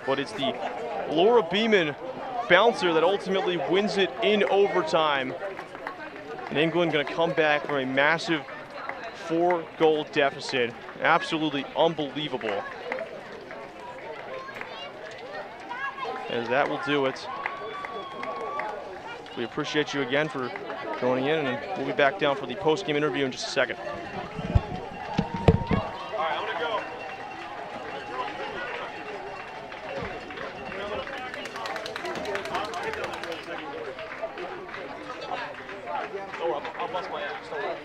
But it's the Laura Beeman bouncer that ultimately wins it in overtime. And England going to come back from a massive 4-goal deficit. Absolutely unbelievable. As that will do it. We appreciate you again for joining in, and we'll be back down for the post-game interview in just a second. I'll bust my ass. Don't worry.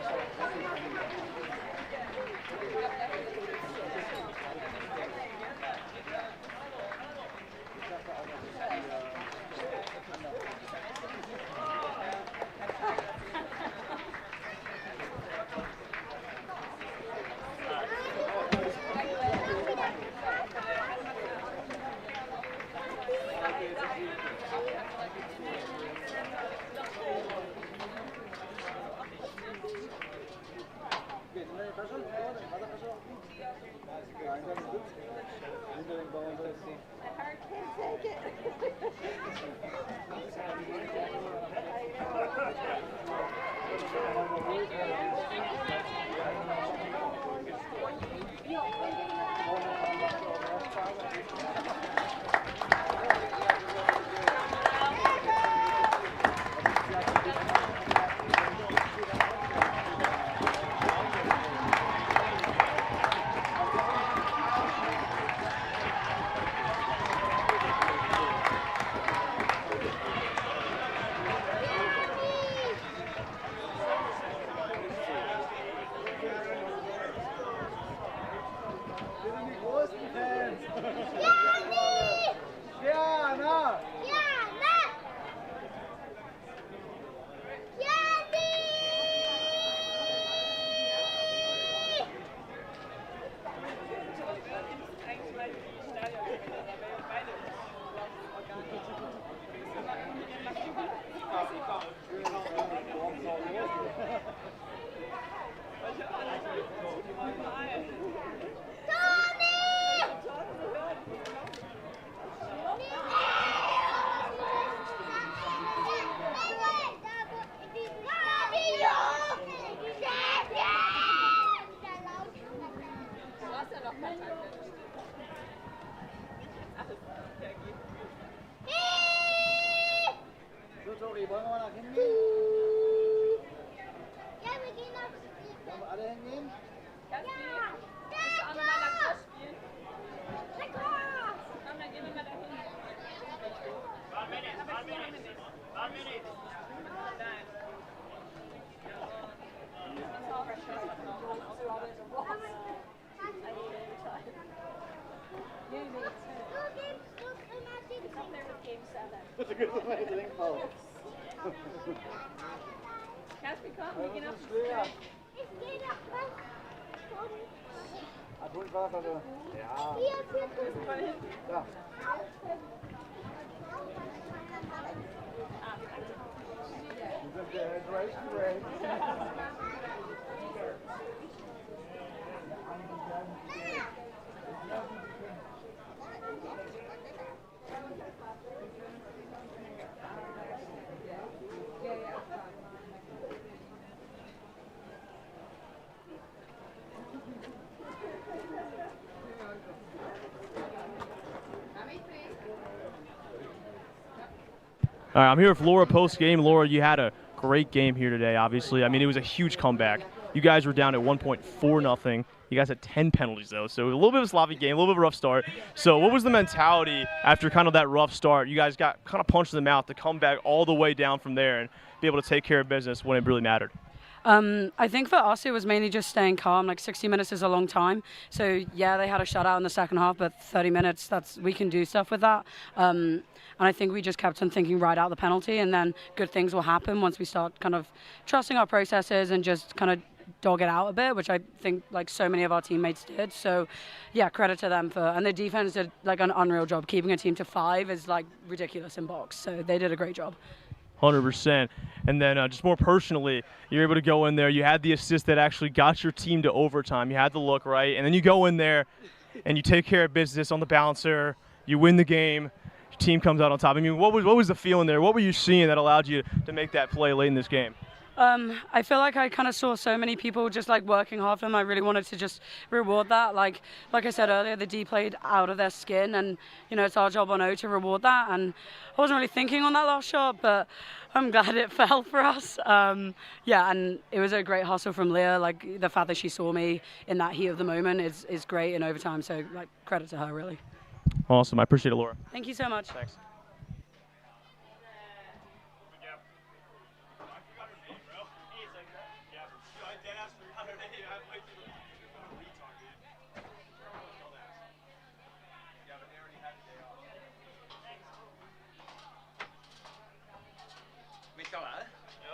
That's a good amazing ball. Kasper, kom, vi kan op. Jeg tror ikke bare for det. Ja. Ja. All right, I'm here with Laura post-game. Laura, you had a great game here today, obviously. I mean, it was a huge comeback. You guys were down at 1.4-0. You guys had 10 penalties, though, so a little bit of a sloppy game, a little bit of a rough start. So what was the mentality after kind of that rough start? You guys got kind of punched in the mouth to come back all the way down from there and be able to take care of business when it really mattered. I think for us, it was mainly just staying calm. Like 60 minutes is a long time. So yeah, they had a shutout in the second half, but 30 minutes, we can do stuff with that. And I think we just kept on thinking right out the penalty, and then good things will happen once we start kind of trusting our processes and just kind of dog it out a bit, which I think like so many of our teammates did. So yeah, credit to them and the defense did like an unreal job. Keeping a team to 5 is like ridiculous in box. So they did a great job. 100%. And then just more personally, you're able to go in there. You had the assist that actually got your team to overtime. You had the look, right? And then you go in there and you take care of business on the bouncer. You win the game. Your team comes out on top. I mean, what was the feeling there? What were you seeing that allowed you to make that play late in this game? I feel like I kind of saw so many people just like working hard for them. I really wanted to just reward that. Like I said earlier, the D played out of their skin, and you know it's our job on O to reward that. And I wasn't really thinking on that last shot, but I'm glad it fell for us. Yeah, and it was a great hustle from Leah. Like the fact that she saw me in that heat of the moment is great in overtime. So like credit to her, really. Awesome. I appreciate it, Laura. Thank you so much. Thanks. Michale,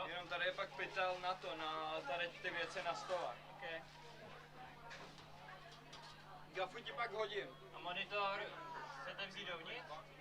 jenom tady je pak pytel na to, na tady ty věci na stole. Okay. Gafu ti pak hodím. A monitor chcete vzít dovnitř?